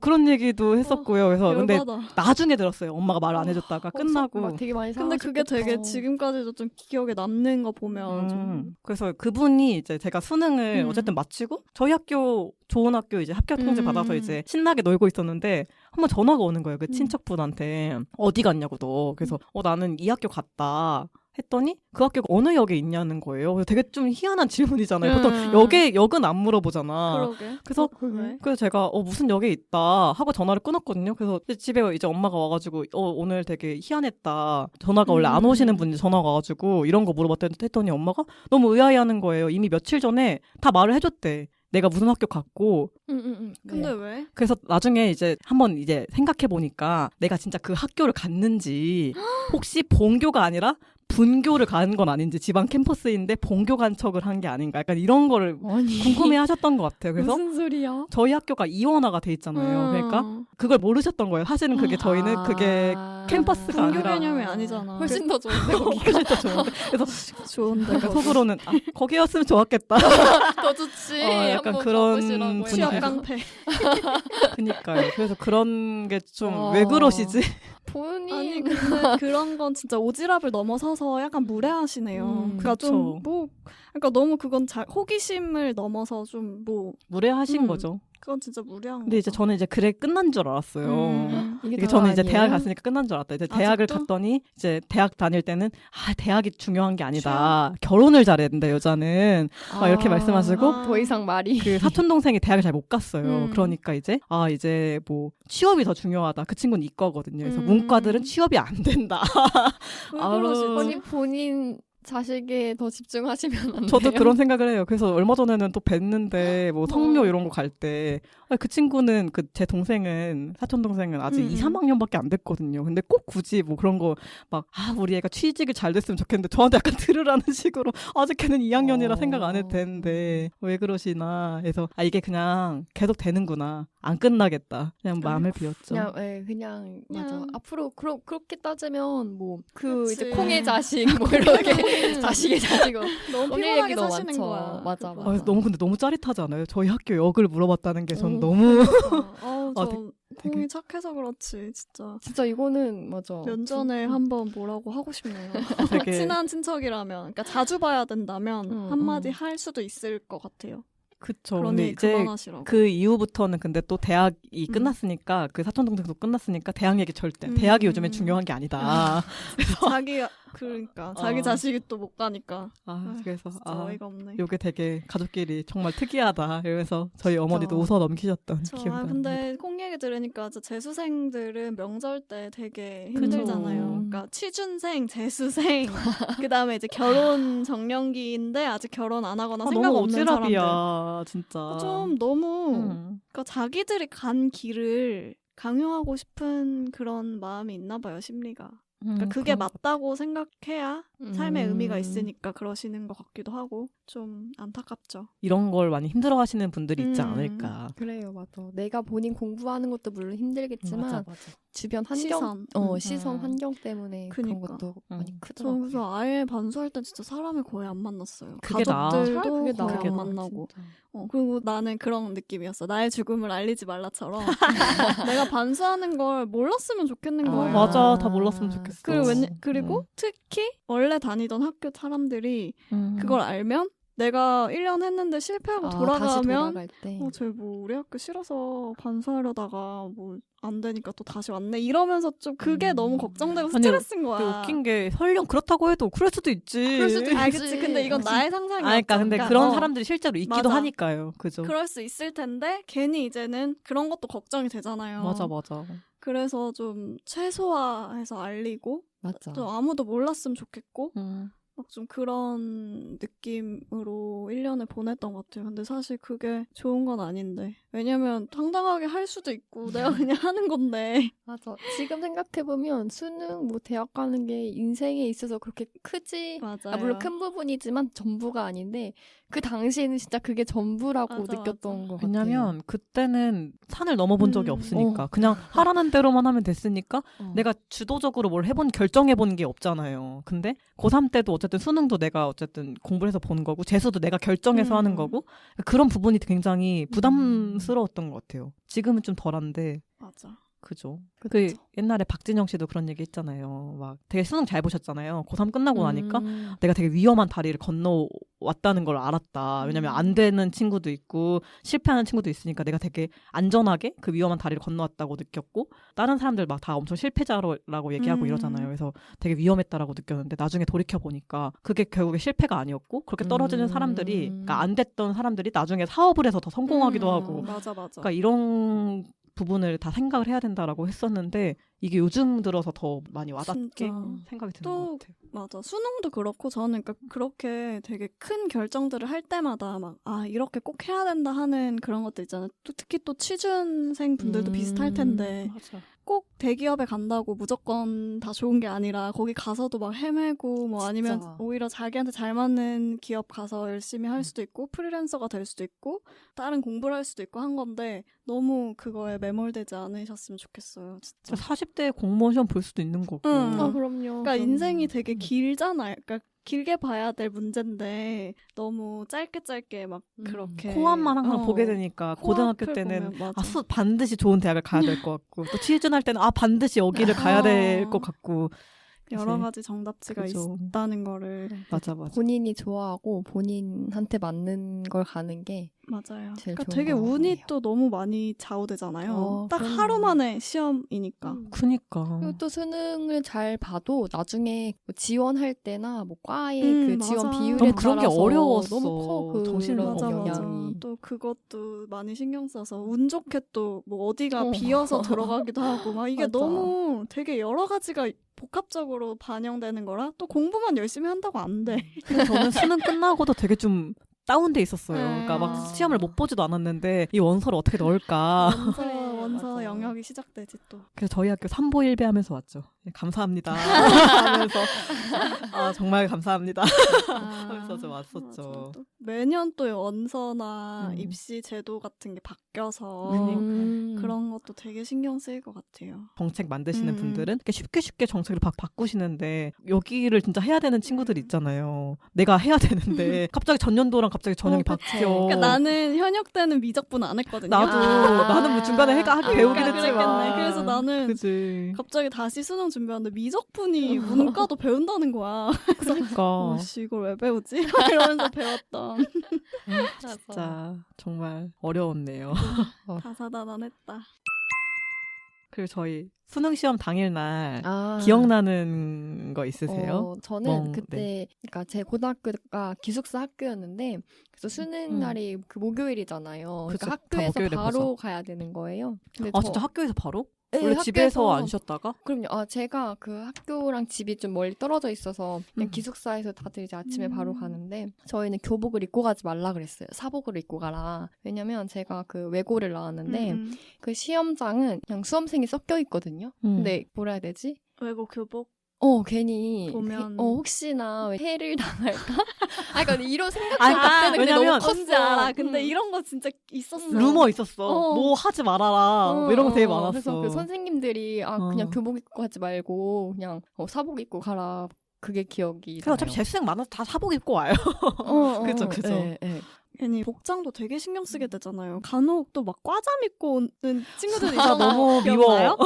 그런 얘기도 했었고요. 그래서 근데 열받아. 나중에 들었어요. 엄마가 말을 안 해줬다가 끝나고. 막 되게 많이 근데 그게 상하셨겠다. 되게 지금까지도 좀 기억에 남는 거 보면 좀 그래서 그분이 이제 제가 수능을 어쨌든 마치고 저희 학교 좋은 학교 이제 합격 통지 받아서 이제 신나게 놀고 있었는데 한번 전화가 오는 거예요. 그 친척분한테 어디 갔냐고 너. 그래서 나는 이 학교 갔다. 했더니 그 학교가 어느 역에 있냐는 거예요. 그래서 되게 좀 희한한 질문이잖아요. 보통 역은 안 물어보잖아. 그러게. 그래서 왜? 그래서 제가 무슨 역에 있다 하고 전화를 끊었거든요. 그래서 집에 이제 엄마가 와가지고 오늘 되게 희한했다. 전화가 원래 안 오시는 분이 전화가 와가지고 이런 거 물어봤더니 엄마가 너무 의아해하는 거예요. 이미 며칠 전에 다 말을 해줬대. 내가 무슨 학교 갔고. 근데 왜? 그래서 나중에 이제 한번 이제 생각해 보니까 내가 진짜 그 학교를 갔는지 혹시 본교가 아니라 분교를 간 건 아닌지 지방 캠퍼스인데 본교 간 척을 한 게 아닌가 약간 이런 거를 궁금해하셨던 것 같아요. 그래서 무슨 소리야? 저희 학교가 이원화가 돼 있잖아요. 그러니까 그걸 모르셨던 거예요. 사실은 그게 저희는 그게 캠퍼스가 분교 아니라 개념이 아니잖아. 훨씬 더 좋은데 훨씬 더 좋은데. 그래서 좋은데. 그러니까 속으로는 거기였으면 좋았겠다. 더 좋지. 약간 한번 그런 가보시라고 분위기. 취업 해서. 깡패. 그니까요. 그래서 그런 게 좀 왜 그러시지? 본인 아니 근데 그런 건 진짜 오지랖을 넘어서서 약간 무례하시네요. 그러니까 그쵸. 좀 그러니까 너무 그건 호기심을 넘어서 좀 무례하신 거죠. 그건 진짜 무례한 거. 근데 이제 저는 이제 그래 끝난 줄 알았어요. 이게 다가 저는 이제 아니에요? 대학 갔으니까 끝난 줄 알았다. 이제 대학을 아직도? 갔더니 이제 대학 다닐 때는 대학이 중요한 게 아니다. 결혼을 잘해야 된다 여자는. 막 이렇게 말씀하시고 더 이상 말이 그 사촌 동생이 대학을 잘 못 갔어요. 그러니까 이제 이제 뭐 취업이 더 중요하다. 그 친구는 이과거든요. 그래서 문과들은 취업이 안 된다. 아니 본인 자식에 더 집중하시면 안 돼요? 저도 그런 생각을 해요. 그래서 얼마 전에는 또 뵀는데 뭐 성묘 이런 거 갈 때 그 친구는 제 동생은 사촌 동생은 아직 2, 3학년밖에 안 됐거든요. 근데 꼭 굳이 뭐 그런 거 막 우리 애가 취직을 잘 됐으면 좋겠는데 저한테 약간 들으라는 식으로 아직 걔는 2학년이라 생각 안 해도 되는데 왜 그러시나. 그래서 이게 그냥 계속 되는구나. 안 끝나겠다. 그냥 마음을 비웠죠. 그냥 맞아. 앞으로 그렇게 따지면 뭐 그치. 이제 콩의 자식 뭐 이렇게 자식의 자식은 너무 언니 피곤하게 얘기 너무 사시는 많죠. 거야. 맞아. 근데 너무 짜릿하지 않아요? 저희 학교 역을 물어봤다는 게 전 너무 저 콩이 착해서 그렇지 진짜 이거는 맞아. 면전에 한번 뭐라고 하고 싶네요. 되게 친한 친척이라면, 그러니까 자주 봐야 된다면 한마디 할 수도 있을 것 같아요. 그쵸. 그러니 근데 이제 그만하시라고. 그 이후부터는 근데 또 대학이 끝났으니까 그 사촌 동생도 끝났으니까 대학 얘기 절대. 대학이 요즘엔 중요한 게 아니다. 자기 자식이 또 못 가니까. 그래서 진짜 어이가 없네. 요게 되게 가족끼리 정말 특이하다. 이러면서 저희 어머니도 웃어 넘기셨던 기억이 납니다. 근데 콩 얘기 들으니까 재수생들은 명절 때 되게 힘들잖아요. 그러니까 취준생, 재수생, 그 다음에 이제 결혼 정년기인데 아직 결혼 안 하거나 생각 너무 없는 사람들. 오지랖이야, 진짜. 좀 너무 그러니까 자기들이 간 길을 강요하고 싶은 그런 마음이 있나 봐요, 심리가. 그러니까 그게 맞다고 생각해야 삶의 의미가 있으니까 그러시는 것 같기도 하고 좀 안타깝죠. 이런 걸 많이 힘들어하시는 분들이 있지 않을까. 그래요, 맞아. 내가 본인 공부하는 것도 물론 힘들겠지만 맞아. 주변 환경, 시선. 시선 환경 때문에 그런 그니까. 것도 많이 저 크더라고요. 그래서 아예 반수할 때 진짜 사람을 거의 안 만났어요. 그게 나아. 가족들도 그게 거의 나아, 안 만나고. 그리고 나는 그런 느낌이었어. 나의 죽음을 알리지 말라처럼 내가 반수하는 걸 몰랐으면 좋겠는 거예요. 맞아. 다 몰랐으면 좋겠어. 그리고 특히 원래 다니던 학교 사람들이 그걸 알면 내가 1년 했는데 실패하고 다시 돌아가면 돌아갈 때. 쟤 뭐 우리 학교 싫어서 반수하려다가 뭐 안 되니까 또 다시 왔네 이러면서 좀 그게 너무 걱정되고 스트레스인 근데 거야. 웃긴 게 설령 그렇다고 해도 그럴 수도 있지. 그럴 수도 있지. 그치. 근데 이건 나의 상상이었죠. 그러니까 근데 그런 사람들이 실제로 있기도 맞아. 하니까요. 그죠? 그럴 수 있을 텐데 괜히 이제는 그런 것도 걱정이 되잖아요. 맞아. 그래서 좀 최소화해서 알리고 맞아. 좀 아무도 몰랐으면 좋겠고 막 좀 그런 느낌으로 1년을 보냈던 것 같아요. 근데 사실 그게 좋은 건 아닌데. 왜냐면 당당하게 할 수도 있고 내가 그냥 하는 건데. 맞아. 지금 생각해보면 수능 뭐 대학 가는 게 인생에 있어서 그렇게 크지. 맞아요. 물론 큰 부분이지만 전부가 아닌데 그 당시에는 진짜 그게 전부라고 맞아, 느꼈던 것 같아요. 왜냐면 그때는 산을 넘어본 적이 없으니까. 그냥 그러니까. 하라는 대로만 하면 됐으니까 어. 내가 주도적으로 뭘 결정해본 게 없잖아요. 근데 고3 때도 어쨌든 수능도 내가 어쨌든 공부를 해서 보는 거고 재수도 내가 결정해서 하는 거고 그런 부분이 굉장히 부담스러웠던 것 같아요. 지금은 좀 덜한데. 맞아. 그죠. 그쵸. 그 옛날에 박진영 씨도 그런 얘기 했잖아요. 막 되게 수능 잘 보셨잖아요. 고3 끝나고 나니까 내가 되게 위험한 다리를 건너왔다는 걸 알았다. 왜냐면 안 되는 친구도 있고 실패하는 친구도 있으니까 내가 되게 안전하게 그 위험한 다리를 건너왔다고 느꼈고 다른 사람들 막 다 엄청 실패자라고 얘기하고 이러잖아요. 그래서 되게 위험했다라고 느꼈는데 나중에 돌이켜보니까 그게 결국에 실패가 아니었고 그렇게 떨어지는 사람들이 그러니까 안 됐던 사람들이 나중에 사업을 해서 더 성공하기도 하고 맞아. 그러니까 이런 부분을 다 생각을 해야 된다라고 했었는데 이게 요즘 들어서 더 많이 와닿게 진짜. 생각이 드는 또 것 같아요. 맞아. 수능도 그렇고 저는 그러니까 그렇게 되게 큰 결정들을 할 때마다 막 이렇게 꼭 해야 된다 하는 그런 것들 있잖아요. 또 특히 또 취준생 분들도 비슷할 텐데 맞아. 꼭 대기업에 간다고 무조건 다 좋은 게 아니라 거기 가서도 막 헤매고 뭐 아니면 진짜. 오히려 자기한테 잘 맞는 기업 가서 열심히 할 수도 있고 프리랜서가 될 수도 있고 다른 공부를 할 수도 있고 한 건데 너무 그거에 매몰되지 않으셨으면 좋겠어요. 진짜. 40대 공무원 시험 볼 수도 있는 거고. 그럼요. 그러니까 인생이 되게 길잖아요. 그러니까 길게 봐야 될 문제인데 너무 짧게 막 그렇게 코앞만 항상 보게 되니까 고등학교 코앞을 때는 보면 맞아. 반드시 좋은 대학을 가야 될 것 같고 또 취준할 때는 반드시 여기를 가야 될 것 같고 여러 가지 정답지가 그죠. 있다는 거를 맞아. 본인이 좋아하고 본인한테 맞는 걸 가는 게 맞아요. 제일 그러니까 좋은 되게 것 운이 같네요. 또 너무 많이 좌우되잖아요. 딱 그럼요. 하루 만에 시험이니까. 그니까. 그리고 또 수능을 잘 봐도 나중에 뭐 지원할 때나 뭐 과의 그 지원 맞아. 비율에 너무 그런 게 따라서 어려웠어. 너무 커. 그 정신을 맞아. 영향이. 또 그것도 많이 신경 써서 운 좋게 또 뭐 어디가 어. 비어서 들어가기도 하고 막 이게 맞아. 너무 되게 여러 가지가 복합적으로 반영되는 거라 또 공부만 열심히 한다고 안 돼. 그래서 저는 수능 끝나고도 되게 좀 다운돼 있었어요. 그러니까 막 시험을 못 보지도 않았는데 이 원서를 어떻게 넣을까. 원서 맞아. 영역이 시작되지 또. 그래서 저희 학교 3보 1배 하면서 왔죠. 감사합니다. 하면서 정말 감사합니다. 하면서 좀 왔었죠. 맞아. 또 매년 또 원서나 입시 제도 같은 게 바뀌어서 그런 것도 되게 신경 쓰일 것 같아요. 정책 만드시는 분들은 이렇게 쉽게 정책을 바꾸시는데 여기를 진짜 해야 되는 친구들 있잖아요. 내가 해야 되는데 갑자기 전년도랑 갑자기 전형이 바뀌어. 그러니까 나는 현역 때는 미적분 안 했거든요. 나는 뭐 중간에 배우긴 했지만. 그랬겠네. 그래서 나는 그치. 갑자기 다시 수능 준비하는데 미적분이 문과도 배운다는 거야. 그러니까. 씨 이걸 왜 배우지? 이러면서 배웠던. 진짜 정말 어려웠네요. 다사다난했다. 그리고 저희 수능 시험 당일날 기억나는 거 있으세요? 저는 그때 그러니까 제 고등학교가 기숙사 학교였는데 그래서 수능 날이 그 목요일이잖아요. 그쵸, 그러니까 다 학교에서 목요일에 바로 벌써. 가야 되는 거예요. 근데 진짜 학교에서 바로? 네, 원래 집에서 학교에서 안 쉬었다가? 그럼요. 제가 그 학교랑 집이 좀 멀리 떨어져 있어서 그냥 기숙사에서 다들 이제 아침에 바로 가는데 저희는 교복을 입고 가지 말라 그랬어요. 사복을 입고 가라. 왜냐면 제가 그 외고를 나왔는데 그 시험장은 그냥 수험생이 섞여 있거든요. 근데 뭐라 해야 되지? 외고 교복 괜히 보면 혹시나 해를 당할까? 그러니까 이런 생각이 아, 그때는 근데 왜냐면 너무 뭔지 컸어. 알아. 근데 이런 거 진짜 있었어. 루머 있었어. 어. 뭐 하지 말아라. 뭐 이런 거 되게 많았어. 그래서 그 선생님들이 그냥 어. 교복 입고 하지 말고 그냥 사복 입고 가라. 그게 기억이 그래 어차피 재수생 많아서 다 사복 입고 와요. 그죠, 그죠. 네. 괜히 복장도 되게 신경 쓰게 되잖아요. 간혹 또 막 과잠 입고 오는 친구들이 아, 있어서 너무 기억나요?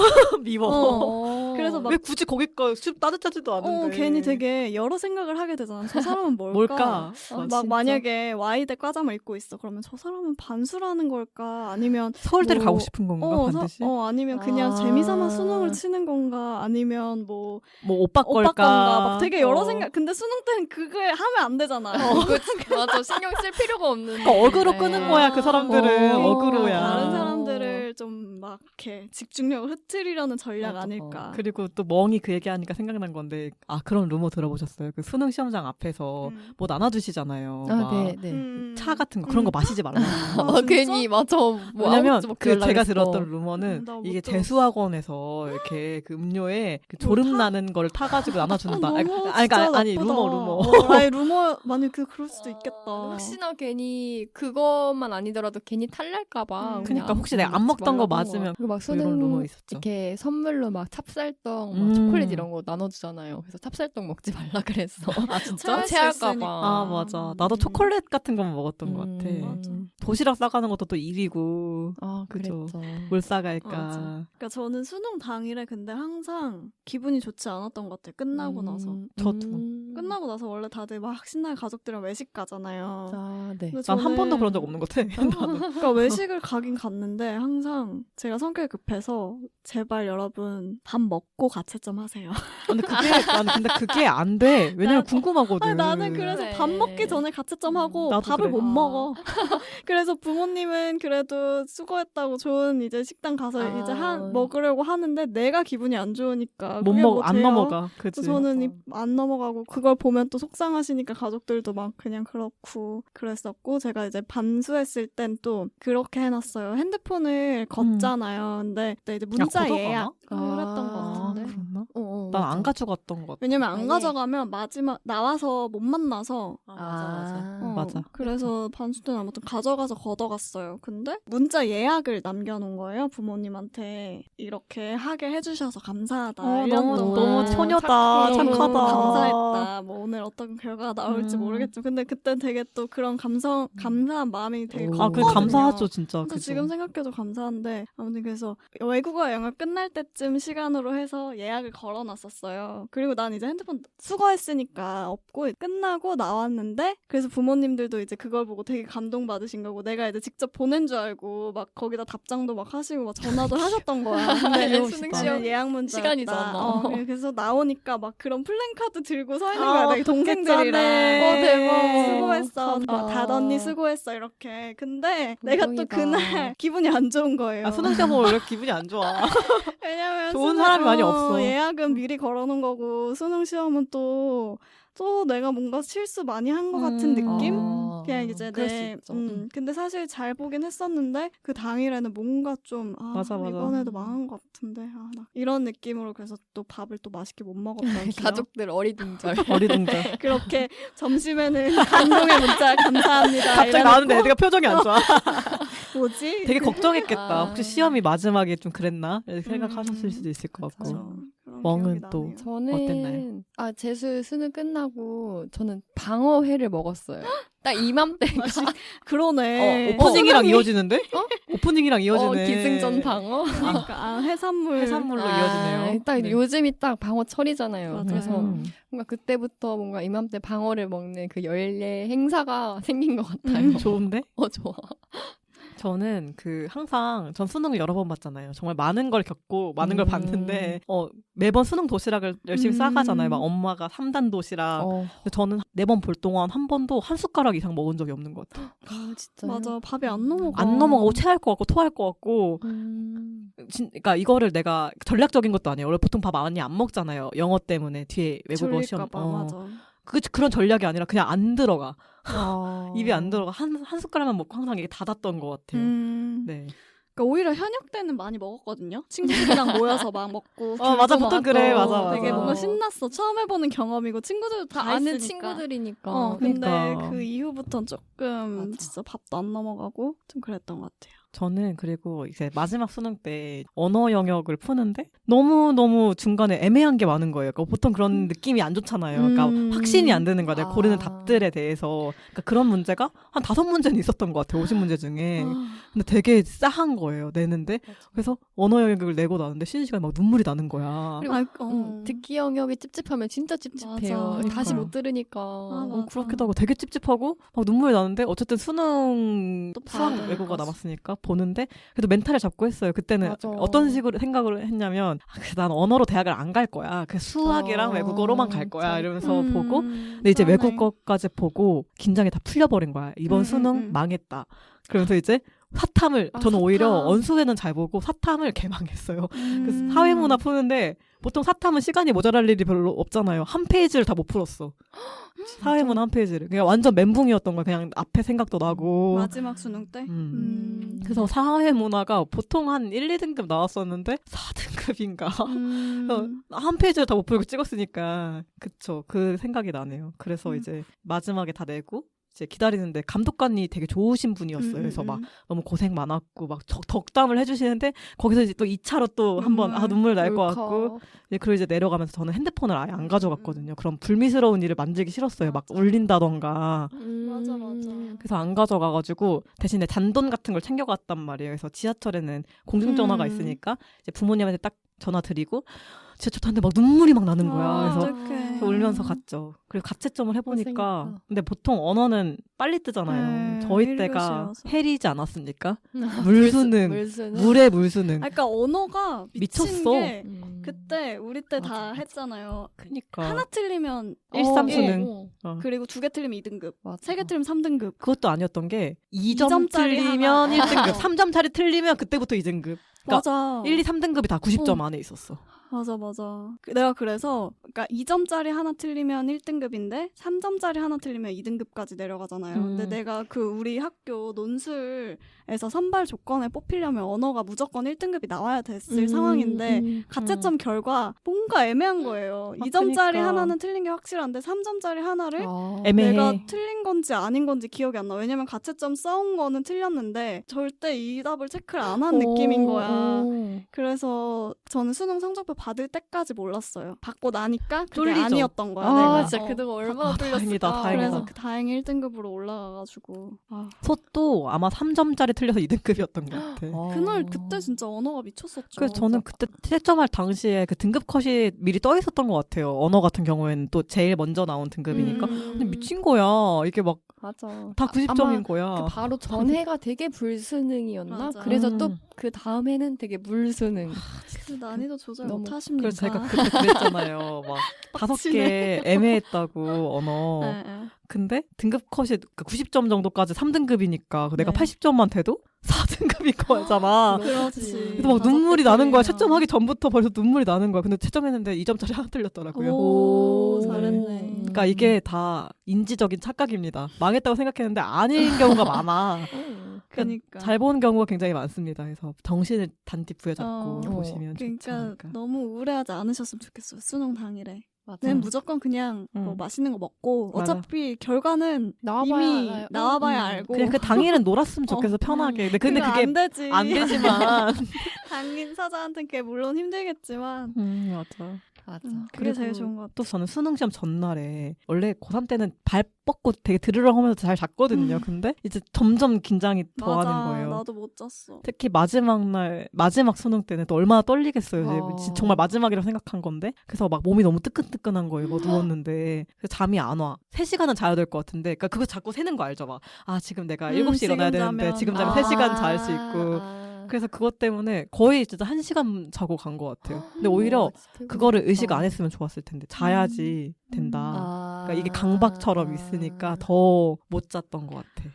미워. 그래서 막 왜 굳이 거기까지 춥 따뜻하지도 않은데. 괜히 되게 여러 생각을 하게 되잖아. 저 사람은 뭘까? 뭘까? 막 진짜? 만약에 Y대 과잠을 입고 있어. 그러면 저 사람은 반수라는 걸까? 아니면 서울대를 뭐- 가고 싶은 건가 반드시? 아니면 그냥 아. 재미삼아 수능을 치는 건가? 아니면 뭐 뭐 오빠 오빠 걸까? 건가? 막 되게 여러 생각. 근데 수능 때는 그거에 하면 안 되잖아. 맞아. 신경 쓸 필요가 없는. 그러니까 어그로 끄는 거야 그 사람들은. 어그로야. 다른 사람들을 좀 막 이렇게 집중력을 흐트리려는 전략 맞아. 아닐까. 그리고 또 멍이 그 얘기하니까 생각난 건데 그런 루머 들어보셨어요? 그 수능 시험장 앞에서 뭐 나눠주시잖아요. 막 네. 차 같은 거 그런 거 마시지 말라. 진짜? 괜히 맞아. 왜냐면 아무것도 그 먹지 제가 말라 들었던 그랬어. 루머는 나못 이게 들었어. 재수학원에서 이렇게 그 음료에 그 졸음 나는 걸 타가지고 나눠준다. 아니 루머. 아니 루머 만약 그럴 수도 있겠다. 혹시나 괜히 그것만 아니더라도 괜히 탈날까봐. 그러니까 혹시 내가 안 먹던 거 맞으면 그리고 막 뭐 이런 루머 수능 있었죠. 이렇게 선물로 막 찹쌀떡, 막 초콜릿 이런 거 나눠주잖아요. 그래서 찹쌀떡 먹지 말라 그랬어. 진짜? 체할까봐. 맞아. 나도 초콜릿 같은 거 먹었던 것 같아. 맞아. 도시락 싸가는 것도 또 일이고 그죠. 그랬죠. 뭘 싸갈까. 맞아. 그러니까 저는 수능 당일에 근데 항상 기분이 좋지 않았던 것 같아요. 끝나고 나서. 저도. 끝나고 나서 원래 다들 막 신나게 가족들이랑 외식 가잖아요. 네. 근데 난 한 저는- 번도 그런 적 없는 것 같아. 그러니까 외식을 가긴 갔는데 항상 제가 성격이 급해서 제발 여러분 밥 먹고 가채점 하세요. 근데 그게 안 돼. 왜냐면 궁금하거든. 아니, 나는 그래서 그래. 밥 먹기 전에 가채점 하고 나도 밥을 그래. 못 먹어. 그래서 부모님은 그래도 수고했다고 좋은 이제 식당 가서 이제 먹으려고 하는데 내가 기분이 안 좋으니까 못 그게 먹어. 뭐 안 돼요? 넘어가. 그치. 그래서 저는 안 넘어가고 그걸 보면 또 속상하시니까 가족들도 막 그냥 그렇고 그랬었고 제가 이제 반수했을 땐 또 그렇게 해놨어요. 핸드폰을 걷잖아요. 근데 그때 이제 문자 걷어가나? 예약을 했던 것 같은데. 그랬나? 맞아. 난 안 가져갔던 것 같아. 왜냐면 안 아예. 가져가면 마지막 나와서 못 만나서 맞아. 그래서 반수 때는 아무튼 가져가서 걷어갔어요. 근데 문자 예약을 남겨놓은 거예요. 부모님한테 이렇게 하게 해주셔서 감사하다. 1년 너무 동안 너무 처녀다. 너무 착하다. 감사했다. 뭐 오늘 어떤 결과가 나올지 모르겠죠. 근데 그때 되게 또 그런 감사한 마음이 되게 오. 컸거든요. 그 감사하죠, 진짜. 그래서 그죠? 지금 생각해도 감사한데 아무튼 그래서 외국어 영어 끝날 때쯤 시간으로 해서 예약을 걸어놨었어요. 그리고 난 이제 핸드폰 수거했으니까 없고 끝나고 나왔는데 그래서 부모님들도 이제 그걸 보고 되게 감동받으신 거고 내가 이제 직접 보낸 줄 알고 막 거기다 답장도 막 하시고 막 전화도 하셨던 거야. 근데 수능 시험 예약 문자 시간이잖아. 그래서 나오니까 막 그런 플랜카드 들고 서 있는 거야. 내 동생들이랑. 대박. 수고했어. 감사하다. 닷 언니 수고했어. 이렇게. 근데 내가 또 감동이다. 그날 기분이 안 좋은 거예요. 수능 시험 보면 왜 기분이 안 좋아? 왜냐면 좋은 사람이 많이 없어. 예약은 미리 걸어놓은 거고 수능 시험은 또 내가 뭔가 실수 많이 한 것 같은 느낌? 그냥 이제 그럴 수 있죠. 근데 사실 잘 보긴 했었는데 그 당일에는 뭔가 좀 맞아. 이번에도 망한 것 같은데 나 이런 느낌으로 그래서 또 밥을 또 맛있게 못 먹었던 기억. 가족들 어리둥절. 어리둥절. 그렇게 점심에는 감동의 문자 감사합니다. 갑자기 이래놓고 나왔는데 애가 표정이 안 좋아. 뭐지? 되게 걱정했겠다. 아. 혹시 시험이 마지막에 좀 그랬나? 이렇게 생각하셨을 수도 있을 것 같고. 그쵸. 그런 멍은 기억이 또 나네요. 저는 어땠나요? 재수 수능 끝나고 저는 방어회를 먹었어요. 딱 이맘때가 그러네. 오프닝이랑 이어지는데? 오프닝이랑 이어지네. 기승전 방어. 그러니까 해산물로 이어지네요. 딱 네. 요즘이 딱 방어 철이잖아요. 맞아요. 그래서 뭔가 그때부터 뭔가 이맘때 방어를 먹는 그 연례 행사가 생긴 것 같아요. 좋은데? 좋아. 저는 항상 전 수능을 여러 번 봤잖아요. 정말 많은 걸 겪고 많은 걸 봤는데 매번 수능 도시락을 열심히 싸가잖아요. 막 엄마가 3단 도시락. 근데 저는 4번 볼 동안 한 번도 한 숟가락 이상 먹은 적이 없는 것 같아요. 진짜. 맞아. 밥이 안 넘어가. 안 넘어가고 체할 것 같고 토할 것 같고. 그러니까 이거를 내가 전략적인 것도 아니에요. 원래 보통 밥 많이 안 먹잖아요. 영어 때문에 뒤에 외국어 시험. 맞아. 그런 전략이 아니라 그냥 안 들어가. 입에 안 들어가. 한 숟가락만 먹고 항상 이게 닫았던 것 같아요. 네. 그러니까 오히려 현역 때는 많이 먹었거든요. 친구들이랑 모여서 막 먹고. 맞아, 귤도 보통 그래. 먹고 맞아. 되게 뭔가 신났어. 처음 해보는 경험이고 친구들도 다 아는 있으니까. 친구들이니까. 근데 그러니까. 그 이후부터는 조금 맞아. 진짜 밥도 안 넘어가고 좀 그랬던 것 같아요. 저는 그리고 이제 마지막 수능 때 언어 영역을 푸는데 너무너무 중간에 애매한 게 많은 거예요. 그러니까 보통 그런 느낌이 안 좋잖아요. 그러니까 확신이 안 드는 거야. 내가 고르는 답들에 대해서. 그러니까 그런 문제가 한 5문제는 있었던 것 같아요. 50문제 중에. 근데 되게 싸한 거예요. 내는데. 그래서 언어 영역을 내고 나는데 쉬는 시간에 막 눈물이 나는 거야. 그리고 듣기 영역이 찝찝하면 진짜 찝찝해요. 맞아. 다시 그러니까요. 못 들으니까. 맞아. 그렇기도 하고 되게 찝찝하고 막 눈물이 나는데 어쨌든 수능 또 수학 봐야 외고가 되니까. 남았으니까 보는데 그래도 멘탈을 잡고 했어요. 그때는 맞아. 어떤 식으로 생각을 했냐면 난 언어로 대학을 안 갈 거야. 그 수학이랑 외국어로만 갈 거야. 이러면서 보고 근데 이제 그러네. 외국어까지 보고 긴장이 다 풀려버린 거야. 이번 수능 망했다. 그러면서 이제 사탐을 저는 오히려 사탐. 언수회는 잘 보고 사탐을 개망했어요. 그래서 사회문화 푸는데 보통 사탐은 시간이 모자랄 일이 별로 없잖아요. 한 페이지를 다 못 풀었어. 사회문화 한 페이지를. 그냥 완전 멘붕이었던 거야. 그냥 앞에 생각도 나고. 마지막 수능 때? 그래서 사회문화가 보통 한 1, 2등급 나왔었는데 4등급인가? 한 페이지를 다 못 풀고 찍었으니까 그쵸. 그 생각이 나네요. 그래서 이제 마지막에 다 내고 이제 기다리는데 감독관이 되게 좋으신 분이었어요. 그래서 막 너무 고생 많았고 막 덕담을 해주시는데 거기서 이제 또 2차로 또 한번 눈물 날 것 같고 그리고 이제 내려가면서 저는 핸드폰을 아예 안 가져갔거든요. 그럼 불미스러운 일을 만들기 싫었어요. 막 울린다던가. 맞아. 그래서 안 가져가가지고 대신에 잔돈 같은 걸 챙겨갔단 말이에요. 그래서 지하철에는 공중전화가 있으니까 이제 부모님한테 딱 전화 드리고 지하철 타는데 막 눈물이 막 나는 거야. 그래서 울면서 갔죠. 그리고 가채점을 해보니까 고생했다. 근데 보통 언어는 빨리 뜨잖아요. 네, 저희 1교시여서. 때가 헬이지 않았습니까? 물수능, 물수능. 물의 물수능. 그러니까 언어가 미친 미쳤어. 게 그때 우리 때 다 했잖아요. 그니까 하나 틀리면 1, 3 일. 수능. 그리고 2개 틀리면 2등급, 맞아. 3개 틀리면 3등급. 그것도 아니었던 게 2점 2점짜리 틀리면 하나. 1등급, 3점짜리 틀리면 그때부터 2등급. 그러니까 맞아. 1, 2, 3등급이 다 90점 안에 있었어. 맞아. 내가 그래서 그러니까 2점짜리 하나 틀리면 1등급인데 3점짜리 하나 틀리면 2등급까지 내려가잖아요. 근데 내가 그 우리 학교 논술에서 선발 조건에 뽑히려면 언어가 무조건 1등급이 나와야 됐을 상황인데 가채점 결과 뭔가 애매한 거예요. 2점짜리 그러니까. 하나는 틀린 게 확실한데 3점짜리 하나를 애매해. 내가 틀린 건지 아닌 건지 기억이 안 나. 왜냐면 가채점 써온 거는 틀렸는데 절대 이 답을 체크를 안 한 느낌인 거야. 그래서 저는 수능 성적표 받을 때까지 몰랐어요. 받고 나니까 그게 쫄리죠. 아니었던 거야. 내가. 진짜 그동안 얼마나 뚫렸을까. 다행이다. 그래서 다행히 1등급으로 올라가가지고 솥도 아마 3점짜리 틀려서 2등급이었던 것 같아. 그날 그때 진짜 언어가 미쳤었죠. 그래서 저는 그때 채점할 당시에 그 등급 컷이 미리 떠 있었던 것 같아요. 언어 같은 경우에는 또 제일 먼저 나온 등급이니까. 근데 미친 거야. 이게 막 맞아. 다 90점인 거야. 그 바로 전해가 되게 불수능이었나? 맞아. 그래서 또 그 다음에는 되게 물수능. 그 난이도 조절 너무- 못하십니까? 그래서 제가 그때 그랬잖아요. 막 5개 애매했다고 언어. 네. 근데 등급 컷이 90점 정도까지 3등급이니까 내가 네. 80점만 돼도 4등급인 거잖아. 그렇지. 그래서 막 눈물이 나는 거야. 채점하기 전부터 벌써 눈물이 나는 거야. 근데 채점했는데 2점짜리 하나 틀렸더라고요. 오, 네. 잘했네. 그러니까 이게 다 인지적인 착각입니다. 망했다고 생각했는데 아닌 경우가 많아. 그러니까. 잘 보는 경우가 굉장히 많습니다. 그래서 정신을 단디 부여잡고 보시면 좋지 그러니까 않을까. 너무 우울해하지 않으셨으면 좋겠어요. 수능 당일에. 맞아. 는 무조건 그냥 뭐 맛있는 거 먹고 맞아. 어차피 결과는 나와봐야 이미 알아요. 나와봐야 알고 그냥 그 당일은 놀았으면 좋겠어 편하게. 근데 그거 그게 안 되지. 안 되지만. 당사자한테는 그게 물론 힘들겠지만 맞아. 맞아. 그게 제일 좋은 것 같아. 또 저는 수능 시험 전날에 원래 고3 때는 발 뻗고 되게 드르렁 하면서 잘 잤거든요. 근데 이제 점점 긴장이 더하는 거예요. 나도 못 잤어. 특히 마지막 수능 때는 또 얼마나 떨리겠어요. 이제 아. 정말 마지막이라고 생각한 건데. 그래서 막 몸이 너무 뜨끈뜨끈한 거예요. 뭐 누웠는데. 그래서 잠이 안 와. 3시간은 자야 될 것 같은데. 그러니까 그거 자꾸 세는 거 알죠? 막. 지금 내가 7시 일어나야 지금 되는데 자면. 지금 자면 3시간 잘 수 있고. 그래서 그것 때문에 거의 진짜 1시간 자고 간 것 같아요. 근데 오히려 그거를 의식 안 했으면 좋았을 텐데. 자야지 된다. 그러니까 이게 강박처럼 있으니까 더 못 잤던 것 같아.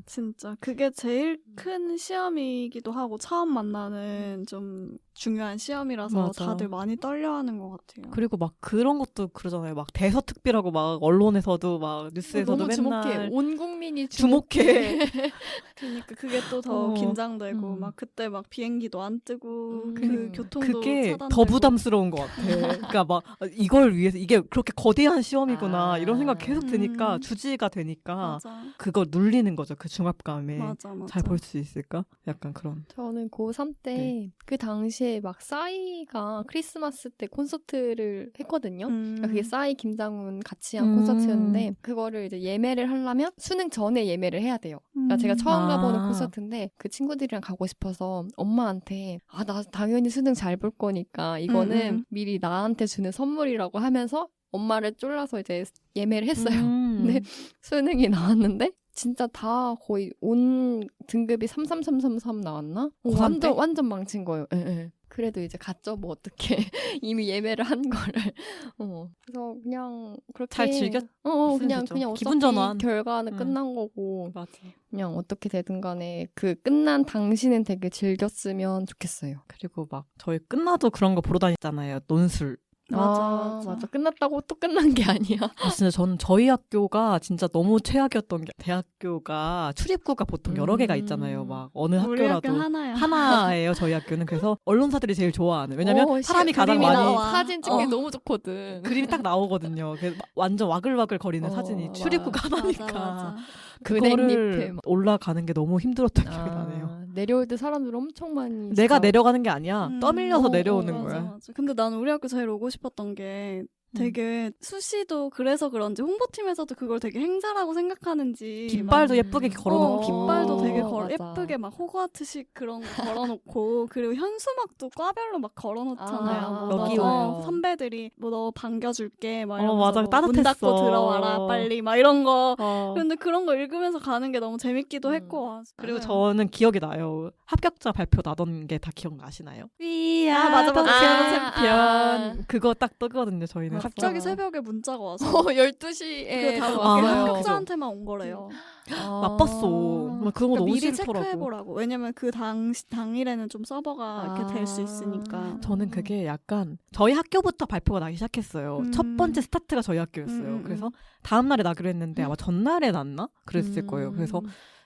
진짜 그게 제일 큰 시험이기도 하고 처음 만나는 좀 중요한 시험이라서 맞아. 다들 많이 떨려하는 것 같아요. 그리고 막 그런 것도 그러잖아요. 막 대서특비라고 막 언론에서도 막 뉴스에서도 너무 주목해. 맨날 온 국민이 주목해. 그러니까 그게 또 더 어. 긴장되고 막 그때 막 비행기도 안 뜨고 그 그- 교통도 그게 차단되고. 더 부담스러운 것 같아. 그러니까 막 이걸 위해서 이게 그렇게 거대한 시험이구나 아. 이런 생각 계속 드니까 음. 주지가 되니까 맞아. 그걸 눌리는 거죠. 그 중압감에 맞아. 잘 볼 수 있을까? 약간 그런. 저는 고3 때 네. 그 당시에 막 싸이가 크리스마스 때 콘서트를 했거든요. 그러니까 그게 싸이 김장훈 같이 한 콘서트였는데 그거를 이제 예매를 하려면 수능 전에 예매를 해야 돼요. 그러니까 제가 처음 가보는 아. 콘서트인데 그 친구들이랑 가고 싶어서 엄마한테 나 당연히 수능 잘 볼 거니까 이거는 미리 나한테 주는 선물이라고 하면서 엄마를 쫄라서 이제 예매를 했어요. 근데 수능이 나왔는데 진짜 다 거의 온 등급이 33333 나왔나? 고3 때? 완전 망친 거예요. 예, 예. 그래도 이제 갔죠. 뭐 어떻게 이미 예매를 한 거를. 그래서 그냥 그렇게 잘 즐겼- 그냥 되죠. 그냥 기분 어차피 전환. 결과는 끝난 거고 맞아. 그냥 어떻게 되든 간에 그 끝난 당시는 되게 즐겼으면 좋겠어요. 그리고 막 저희 끝나도 그런 거 보러 다녔잖아요. 논술. 맞아. 끝났다고 또 끝난 게 아니야. 진짜 저는 저희 학교가 진짜 너무 최악이었던 게 대학교가 출입구가 보통 여러 개가 있잖아요. 막 어느 우리 학교라도 학교는 하나야. 하나예요. 저희 학교는. 그래서 언론사들이 제일 좋아하는. 왜냐면 사람이 가장 그림이 많이 나와. 사진 찍기 너무 좋거든. 그림이 딱 나오거든요. 그래서 완전 와글와글 거리는 사진이 맞아. 출입구가 하나니까. 맞아. 은행잎에 그거를 막. 올라가는 게 너무 힘들었던 기억이 나네요. 내려올 때 사람들 엄청 많이 내가 진짜 내려가는 게 아니야. 떠밀려서 내려오는 맞아, 거야. 맞아. 근데 나는 우리 학교 제일 오고 싶었던 게 되게 수시도 그래서 그런지 홍보팀에서도 그걸 되게 행사라고 생각하는지 깃발도 예쁘게 걸어놓고. 깃발도 되게 맞아. 예쁘게 막 호그와트식 그런 거 걸어놓고 그리고 현수막도 과별로 막 걸어놓잖아요. 뭐 여기 너 와요. 선배들이 뭐 너 반겨줄게 막 이러면서 맞아. 뭐 따뜻했어. 문 닫고 들어와라 빨리 막 이런 거. 어. 근데 그런 거 읽으면서 가는 게 너무 재밌기도 했고. 그리고 저는 기억이 나요. 합격자 발표 나던 게 다 기억나시나요? 맞아. 챔피언. 그거 딱 뜨거든요, 저희는. 갑자기 새벽에 문자가 와서 12시에 그게 다 아, 합격자한테만 온 거래요. 나빴어. 나 그런 거 그러니까 너무 미리 싫더라고. 체크해보라고. 왜냐면 그 당일에는 좀 서버가 이렇게 될 수 있으니까. 저는 그게 약간 저희 학교부터 발표가 나기 시작했어요. 첫 번째 스타트가 저희 학교였어요. 그래서 다음 날에 나기로 했는데 아마 전날에 났나? 그랬을 거예요. 그래서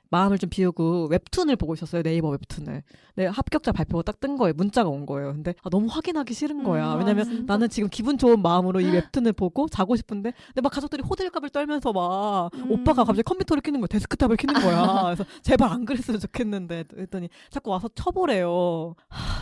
마음을 좀 비우고 웹툰을 보고 있었어요. 네이버 웹툰을. 네, 합격자 발표가 딱 뜬 거예요. 문자가 온 거예요. 근데 너무 확인하기 싫은 거야. 왜냐면 진짜. 나는 지금 기분 좋은 마음으로 이 웹툰을 보고 자고 싶은데 근데 막 가족들이 호들갑을 떨면서 막 오빠가 갑자기 컴퓨터를 켜는 거야. 데스크탑을 켜는 거야. 그래서 제발 안 그랬으면 좋겠는데 했더니 자꾸 와서 쳐보래요.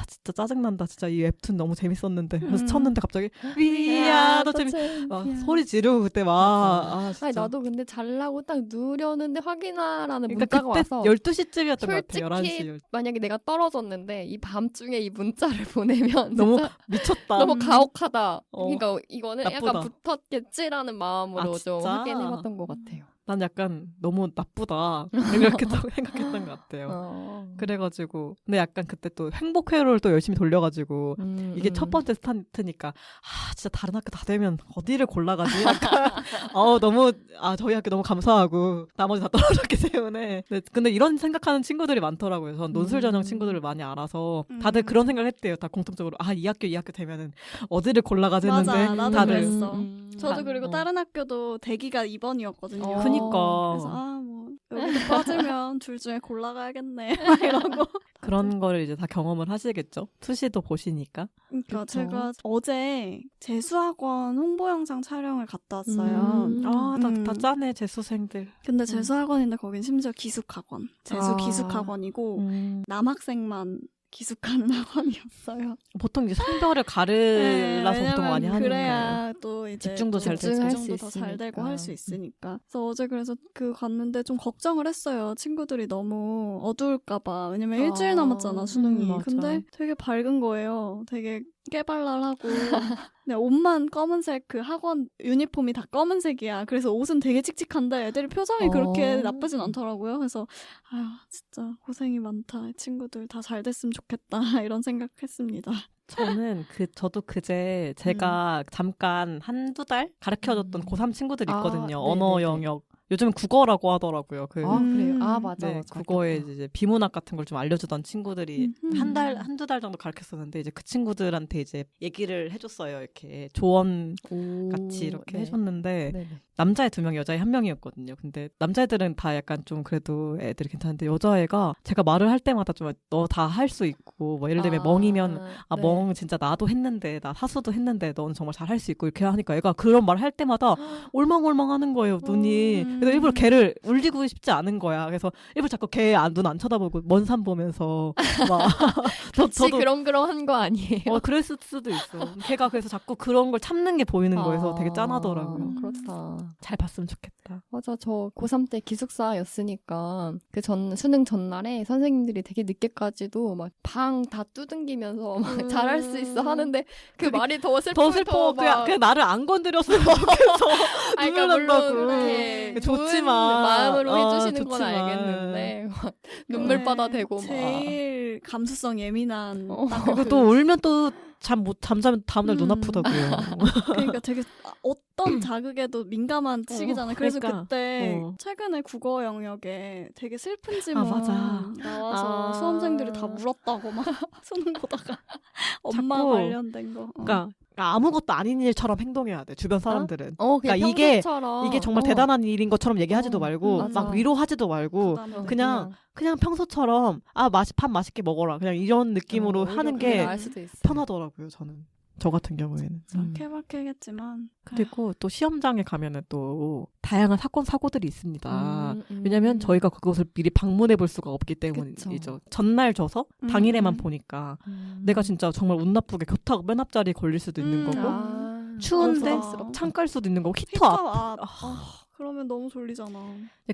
진짜 짜증난다. 진짜 이 웹툰 너무 재밌었는데. 그래서 쳤는데 갑자기 위야 너 재밌 막 소리 지르고 그때 막 진짜. 아니, 나도 근데 잘라고 딱 누르려는데 확인하라는 그러니까 문자가 그때 와서 12시쯤이었던 것 솔직히 같아요. 11시. 만약에 내가 떨어졌는데 이 밤중에 이 문자를 보내면 너무 진짜 미쳤다. 너무 가혹하다. 어. 그러니까 이거는 나쁘다. 약간 붙었겠지라는 마음으로 아, 좀 진짜? 확인해봤던 것 같아요. 난 약간 너무 나쁘다 이렇게 또 생각했던 것 같아요. 그래가지고 근데 약간 그때 또 행복회로를 또 열심히 돌려가지고 이게 첫 번째 스타트니까 진짜 다른 학교 다 되면 어디를 골라가지? 약간 너무 저희 학교 너무 감사하고 나머지 다 떨어졌기 때문에 근데 이런 생각하는 친구들이 많더라고요. 전 논술 전형 친구들을 많이 알아서 다들 그런 생각을 했대요. 다 공통적으로 이 학교 되면은 어디를 골라가지 했는데 맞아, 나도 다들 그랬어. 저도 그리고 어. 다른 학교도 대기가 2번이었거든요. 그니까 그래서 뭐 여기도 빠지면 둘 중에 골라가야겠네 막 이러고. 그런 거를 이제 다 경험을 하시겠죠. 투시도 보시니까. 그러니까 그쵸. 제가 어제 재수학원 홍보 영상 촬영을 갔다 왔어요. 다 짜네 재수생들. 근데 재수학원인데 거긴 심지어 기숙학원. 재수 기숙학원이고 남학생만 기숙하는 학원이었어요. 보통 이제 성별을 가르라서 보통 왜냐면 많이 하는 거예요. 그래야 또 이제 집중도 잘 되고. 집중도 더 잘 되고 할 수 있으니까. 그래서 어제 그래서 갔는데 좀 걱정을 했어요. 친구들이 너무 어두울까봐. 왜냐면 일주일 남았잖아 수능이. 맞아. 근데 되게 밝은 거예요. 되게 깨발랄하고. 그냥 옷만 검은색 그 학원 유니폼이 다 검은색이야. 그래서 옷은 되게 칙칙한데 애들이 표정이 그렇게 나쁘진 않더라고요. 그래서 진짜 고생이 많다. 친구들 다 잘 됐으면 좋겠다. 이런 생각했습니다. 저는 저도 그제 제가 잠깐 한두 달 가르쳐줬던 고3 친구들 있거든요. 언어 영역 요즘 국어라고 하더라고요. 아 그래요? 아 맞아. 네, 맞아. 국어에 이제 비문학 같은 걸 좀 알려주던 친구들이 한두 달 정도 가르쳤었는데 이제 그 친구들한테 이제 얘기를 해줬어요. 이렇게 조언 같이 이렇게 해줬는데 네네. 남자애 2명, 여자애 1명이었거든요. 근데 남자애들은 다 약간 좀 그래도 애들이 괜찮은데 여자애가 제가 말을 할 때마다 좀 너 다 할 수 있고 뭐 예를 들면 멍이면 네. 멍 진짜 나도 했는데 나 사수도 했는데 넌 정말 잘 할 수 있고 이렇게 하니까 애가 그런 말 할 때마다 올망올망 하는 거예요, 눈이. 그래서 일부러 걔를 울리고 싶지 않은 거야. 그래서 일부러 자꾸 걔 눈 안 쳐다보고 먼 산 보면서 막 같이 그렁그렁한 거 아니에요? 그랬을 수도 있어. 걔가 그래서 자꾸 그런 걸 참는 게 보이는 거여서 되게 짠하더라고요. 그렇다. 잘 봤으면 좋겠다. 맞아. 저 고3 때 기숙사였으니까 그 수능 전날에 선생님들이 되게 늦게까지도 막 방 다 두둥기면서 막 잘할 수 있어 하는데 그 말이 더 슬퍼. 그냥 나를 안 건드렸으면 좋겠어. 그러니까 눈물 난다고. 물론 이렇게 좋은 좋지만. 마음으로 해주시는 건 좋지만. 알겠는데 막 눈물바다 되고 막. 제일 감수성 예민한 그리고 또 울면 또 잠자면 다음날 눈 아프다고요. 그러니까 되게 어떤 자극에도 민감한 시기잖아요. 그래서 그러니까. 그때 최근에 국어 영역에 되게 슬픈 질문 맞아. 나와서 수험생들이 다 울었다고 막 수능 보다가 엄마 자꾸 관련된 거. 그러니까 아무것도 아닌 일처럼 행동해야 돼. 주변 사람들은. 그냥 그러니까 이게 평소처럼. 정말 대단한 일인 것처럼 얘기하지도 말고 맞아. 막 위로하지도 말고 그냥 평소처럼 밥 맛있게 먹어라. 그냥 이런 느낌으로 하는 게 나을 수도 있어. 편하더라고요. 저는. 저 같은 경우에는. 케바케겠지만 그리고 또 시험장에 가면은 또 다양한 사고들이 있습니다. 왜냐면 음. 저희가 그것을 미리 방문해 볼 수가 없기 때문이죠. 그쵸. 전날 줘서 당일에만 보니까 내가 진짜 정말 운 나쁘게 교탁 맨 앞자리에 걸릴 수도 있는 거고 추운데 부담스럽다. 창 깔 수도 있는 거고 히터 앞. 그러면 너무 졸리잖아.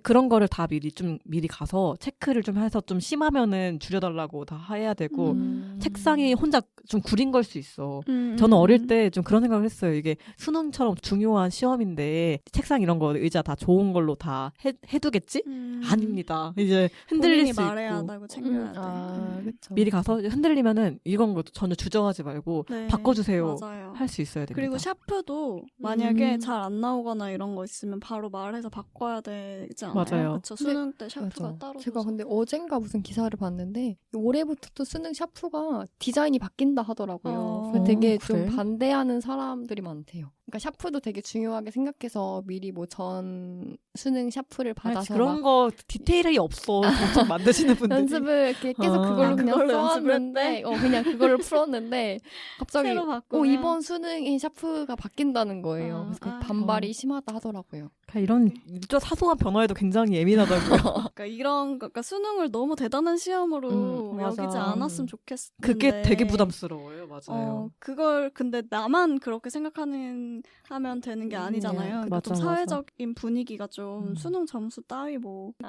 그런 거를 다 미리 가서 체크를 좀 해서 좀 심하면은 줄여달라고 다 해야 되고 책상이 혼자 좀 구린 걸 수 있어. 저는 어릴 때 좀 그런 생각을 했어요. 이게 수능처럼 중요한 시험인데 책상 이런 거 의자 다 좋은 걸로 다 해두겠지? 아닙니다. 이제 흔들릴 수 말해야 있고 한다고 챙겨야 돼. 그쵸. 미리 가서 흔들리면은 이런 거 전혀 주저하지 말고 네, 바꿔주세요. 맞아요. 할 수 있어야 됩니다. 그리고 샤프도 만약에 잘 안 나오거나 이런 거 있으면 바로 말해서 바꿔야 되지 않아요? 맞아요. 그쵸. 수능 때 샤프가 맞아. 따로 제가 줘서. 근데 어젠가 무슨 기사를 봤는데 올해부터 또 수능 샤프가 디자인이 바뀐다 하더라고요. 그래서 되게 그래? 좀 반대하는 사람들이 많대요. 그러니까 샤프도 되게 중요하게 생각해서 미리 뭐 전 수능 샤프를 받아서 그런 거 디테일이 없어. 엄청 만드시는 분들이. 연습을 이렇게 계속 그걸로 그냥 그걸로 써왔는데 그냥 그걸로 풀었는데 갑자기 새로 바꾸면 이번 수능에 샤프가 바뀐다는 거예요. 그래서 그 반발이 심하다 하더라고요. 이런 사소한 변화에도 굉장히 예민하다고요. 그러니까 수능을 너면 대단한 시험으로 맞아. 여기지 않았으면 좋겠는데 그게 되게 부담스러워요. 맞아요. 그걸 근데 나만 그렇게 하면 되는 게 아니잖아요. 그러니까 좀 맞아. 사회적인 분위기가 좀 수능 점수 따위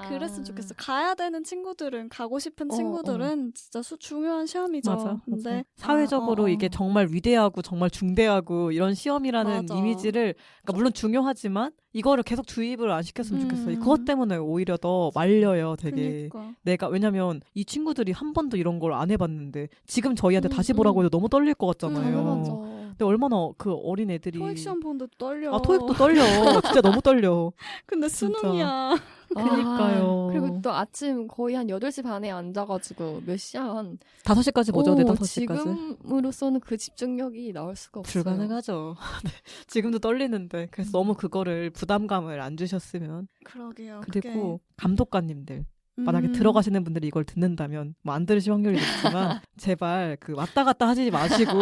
그랬으면 좋겠어. 가야 되는 친구들은 가고 싶은 친구들은 진짜 중요한 시험이죠. 맞아. 근데 사회적으로 이게 정말 위대하고 정말 중대하고 이런 시험이라는 맞아. 이미지를 그러니까 물론 중요하지만 이거를 계속 주입을 안 시켰으면 좋겠어요. 그것 때문에 오히려 더 말려요, 되게. 그러니까. 왜냐면 이 친구들이 한 번도 이런 걸 안 해봤는데 지금 저희한테 다시 보라고 해도 너무 떨릴 것 같잖아요. 맞아. 근데 얼마나 그 어린 애들이 토익 시험 보는데 떨려. 토익도 떨려. 진짜 너무 떨려. 근데 진짜. 수능이야. 그니까요. 그리고 또 아침 거의 한 8시 반에 앉아가지고 몇 시야? 한 5시까지 보죠, 5시까지. 지금으로서는 그 집중력이 나올 수가 없어요. 불가능하죠. 네. 지금도 떨리는데. 그래서 너무 그거를 부담감을 안 주셨으면. 그러게요. 그리고 감독관님들. 만약에 들어가시는 분들이 이걸 듣는다면 뭐 안 들으실 확률이 높지만 제발 그 왔다 갔다 하지 마시고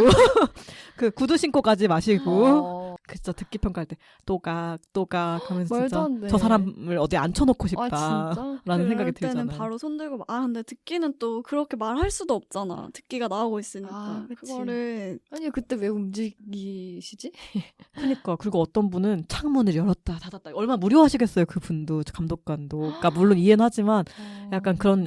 그 구두 신고 가지 마시고 진짜 듣기 평가할 때 또각 하면서 진짜 저 사람을 어디 앉혀놓고 싶다라는 생각이 들잖아요. 때는 바로 손들고 근데 듣기는 또 그렇게 말할 수도 없잖아. 듣기가 나오고 있으니까. 그거를 아니 그때 왜 움직이시지? 그러니까 그리고 어떤 분은 창문을 열었다 닫았다 얼마나 무료하시겠어요. 그분도 감독관도. 그러니까 물론 이해는 하지만 약간 그런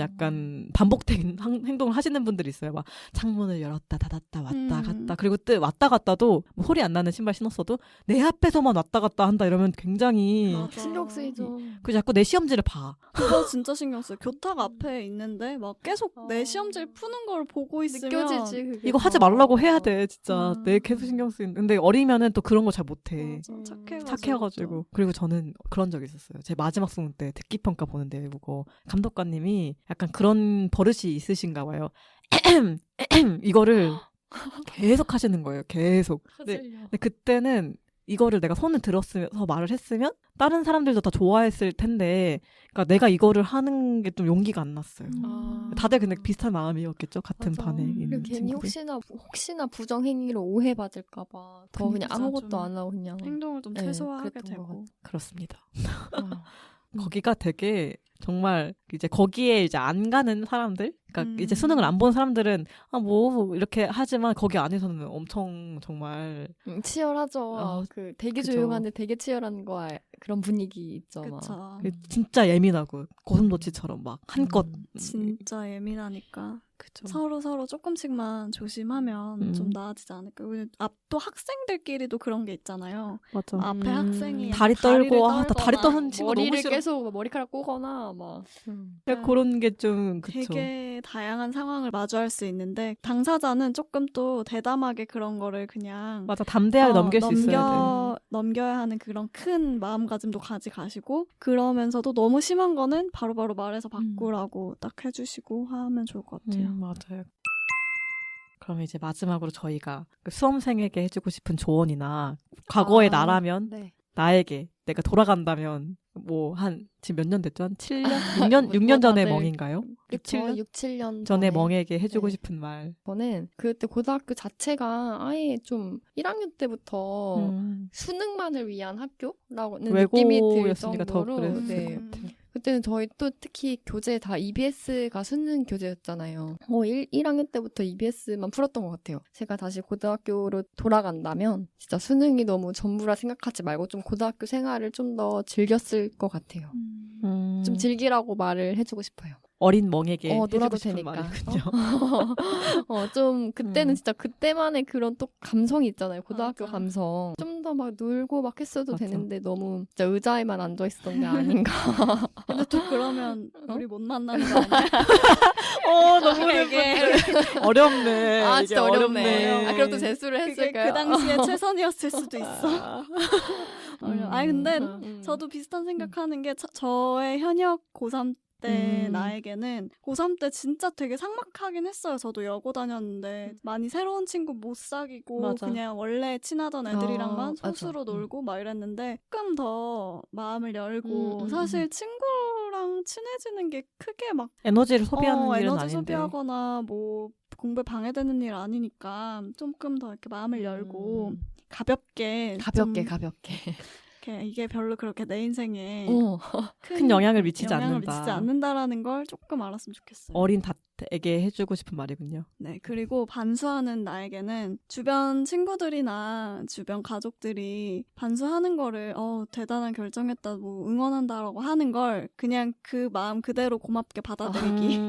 반복된 행동을 하시는 분들이 있어요. 막 창문을 열었다 닫았다 왔다 갔다 있다. 그리고 또 왔다 갔다도 뭐 소리 안 나는 신발 신었어도 내 앞에서만 왔다 갔다 한다 이러면 굉장히 맞아. 신경 쓰이죠. 그 자꾸 내 시험지를 봐. 그거 진짜 신경 써요. 교탁 앞에 있는데 막 계속 내 시험지를 푸는 걸 보고 있으면 느껴지지 그게. 이거 하지 말라고 해야 돼 진짜. 음. 내 계속 신경 쓰이는. 근데 어리면은 또 그런 거 잘 못해. 맞아. 착해가지고. 그리고 저는 그런 적이 있었어요. 제 마지막 수능 때 듣기평가 보는데 외국어 감독관님이 약간 그런 버릇이 있으신가 봐요. 이거를 계속 하시는 거예요. 계속. 근데 그때는 이거를 내가 손을 들었으면서 말을 했으면 다른 사람들도 다 좋아했을 텐데, 그러니까 내가 이거를 하는 게 좀 용기가 안 났어요. 다들 근데 비슷한 마음이었겠죠. 같은 맞아. 반에 그리고 있는 괜히 친구들. 혹시나 부정행위로 오해받을까봐 더 그냥 진짜 아무것도 좀 안 하고 그냥 행동을 좀 네, 최소화하게 그랬던 것 되고. 그렇습니다. 아, 거기가 되게 정말 이제 거기에 이제 안 가는 사람들, 그러니까 이제 수능을 안 본 사람들은 뭐 이렇게 하지만 거기 안에서는 엄청 정말 치열하죠. 그 되게 그죠. 조용한데 되게 치열한 거 그런 분위기 있죠. 막. 그쵸. 진짜 예민하고 고슴도치처럼 막 한껏 진짜 예민하니까. 그죠. 서로 조금씩만 조심하면 좀 나아지지 않을까. 또 학생들끼리도 그런 게 있잖아요. 맞아. 앞에 학생이 다리 다리를 떨고 떨거나 다리 떠는 친구 너무 머리를 싫어. 계속 머리카락 꼬거나 막. 그런 게 좀 그쵸. 되게 다양한 상황을 마주할 수 있는데 당사자는 조금 또 대담하게 그런 거를 그냥 맞아. 담대하게 넘길 수 있어야 돼. 넘겨야 하는 그런 큰 마음가짐도 가지고 그러면서도 너무 심한 거는 바로바로 말해서 바꾸라고 딱 해주시고 하면 좋을 것 같아요. 맞아요. 그러면 이제 마지막으로 저희가 그 수험생에게 해주고 싶은 조언이나 과거의 나라면 네. 나에게 내가 돌아간다면 뭐 한 지금 몇 년 됐죠? 한 7년? 6년 전의 멍인가요? 그쵸. 7년 6, 7년 전에 멍에게 해주고 네. 싶은 말. 저는 그때 고등학교 자체가 아예 좀 1학년 때부터 수능만을 위한 학교라고는 느낌이 들 외고였으니까 더 정도로 그랬을 네. 것 같아요. 그때는 저희 또 특히 교재 다 EBS가 수능 교재였잖아요. 1학년 때부터 EBS만 풀었던 것 같아요. 제가 다시 고등학교로 돌아간다면 진짜 수능이 너무 전부라 생각하지 말고 좀 고등학교 생활을 좀 더 즐겼을 것 같아요. 좀 즐기라고 말을 해주고 싶어요. 어린 멍에게 해주고 놀아도 싶은 되니까. 말이군요. 좀 그때는 진짜 그때만의 그런 또 감성이 있잖아요. 고등학교 맞아. 감성. 좀 더 막 놀고 막 했어도 맞아. 되는데 너무 진짜 의자에만 앉아 있었던 게 아닌가. 근데 또 그러면 우리 못 만나는 거 아니야? 너무 되게 어렵네. 아 이게 진짜 어렵네. 어렵네. 그럼 또 재수를 그게 했을까요? 그 당시에 최선이었을 수도 있어. 아니 근데 음. 저도 비슷한 생각하는 게 저의 현역 고3 때 나에게는 고3 때 진짜 되게 삭막하긴 했어요. 저도 여고 다녔는데 많이 새로운 친구 못 사귀고 맞아. 그냥 원래 친하던 애들이랑만 맞아. 소수로 놀고 막 이랬는데 조금 더 마음을 열고 사실 친구랑 친해지는 게 크게 막 에너지를 소비하는 일은 에너지 아닌데. 소비하거나 뭐 공부에 방해되는 일 아니니까 조금 더 이렇게 마음을 열고 가볍게 이렇게 이게 별로 그렇게 내 인생에 큰 영향을 미치지 영향을 않는다. 미치지 않는다라는 걸 조금 알았으면 좋겠어요. 어린 닷에게 해주고 싶은 말이군요. 네, 그리고 반수하는 나에게는 주변 친구들이나 주변 가족들이 반수하는 거를 대단한 결정했다, 뭐 응원한다라고 하는 걸 그냥 그 마음 그대로 고맙게 받아들이기.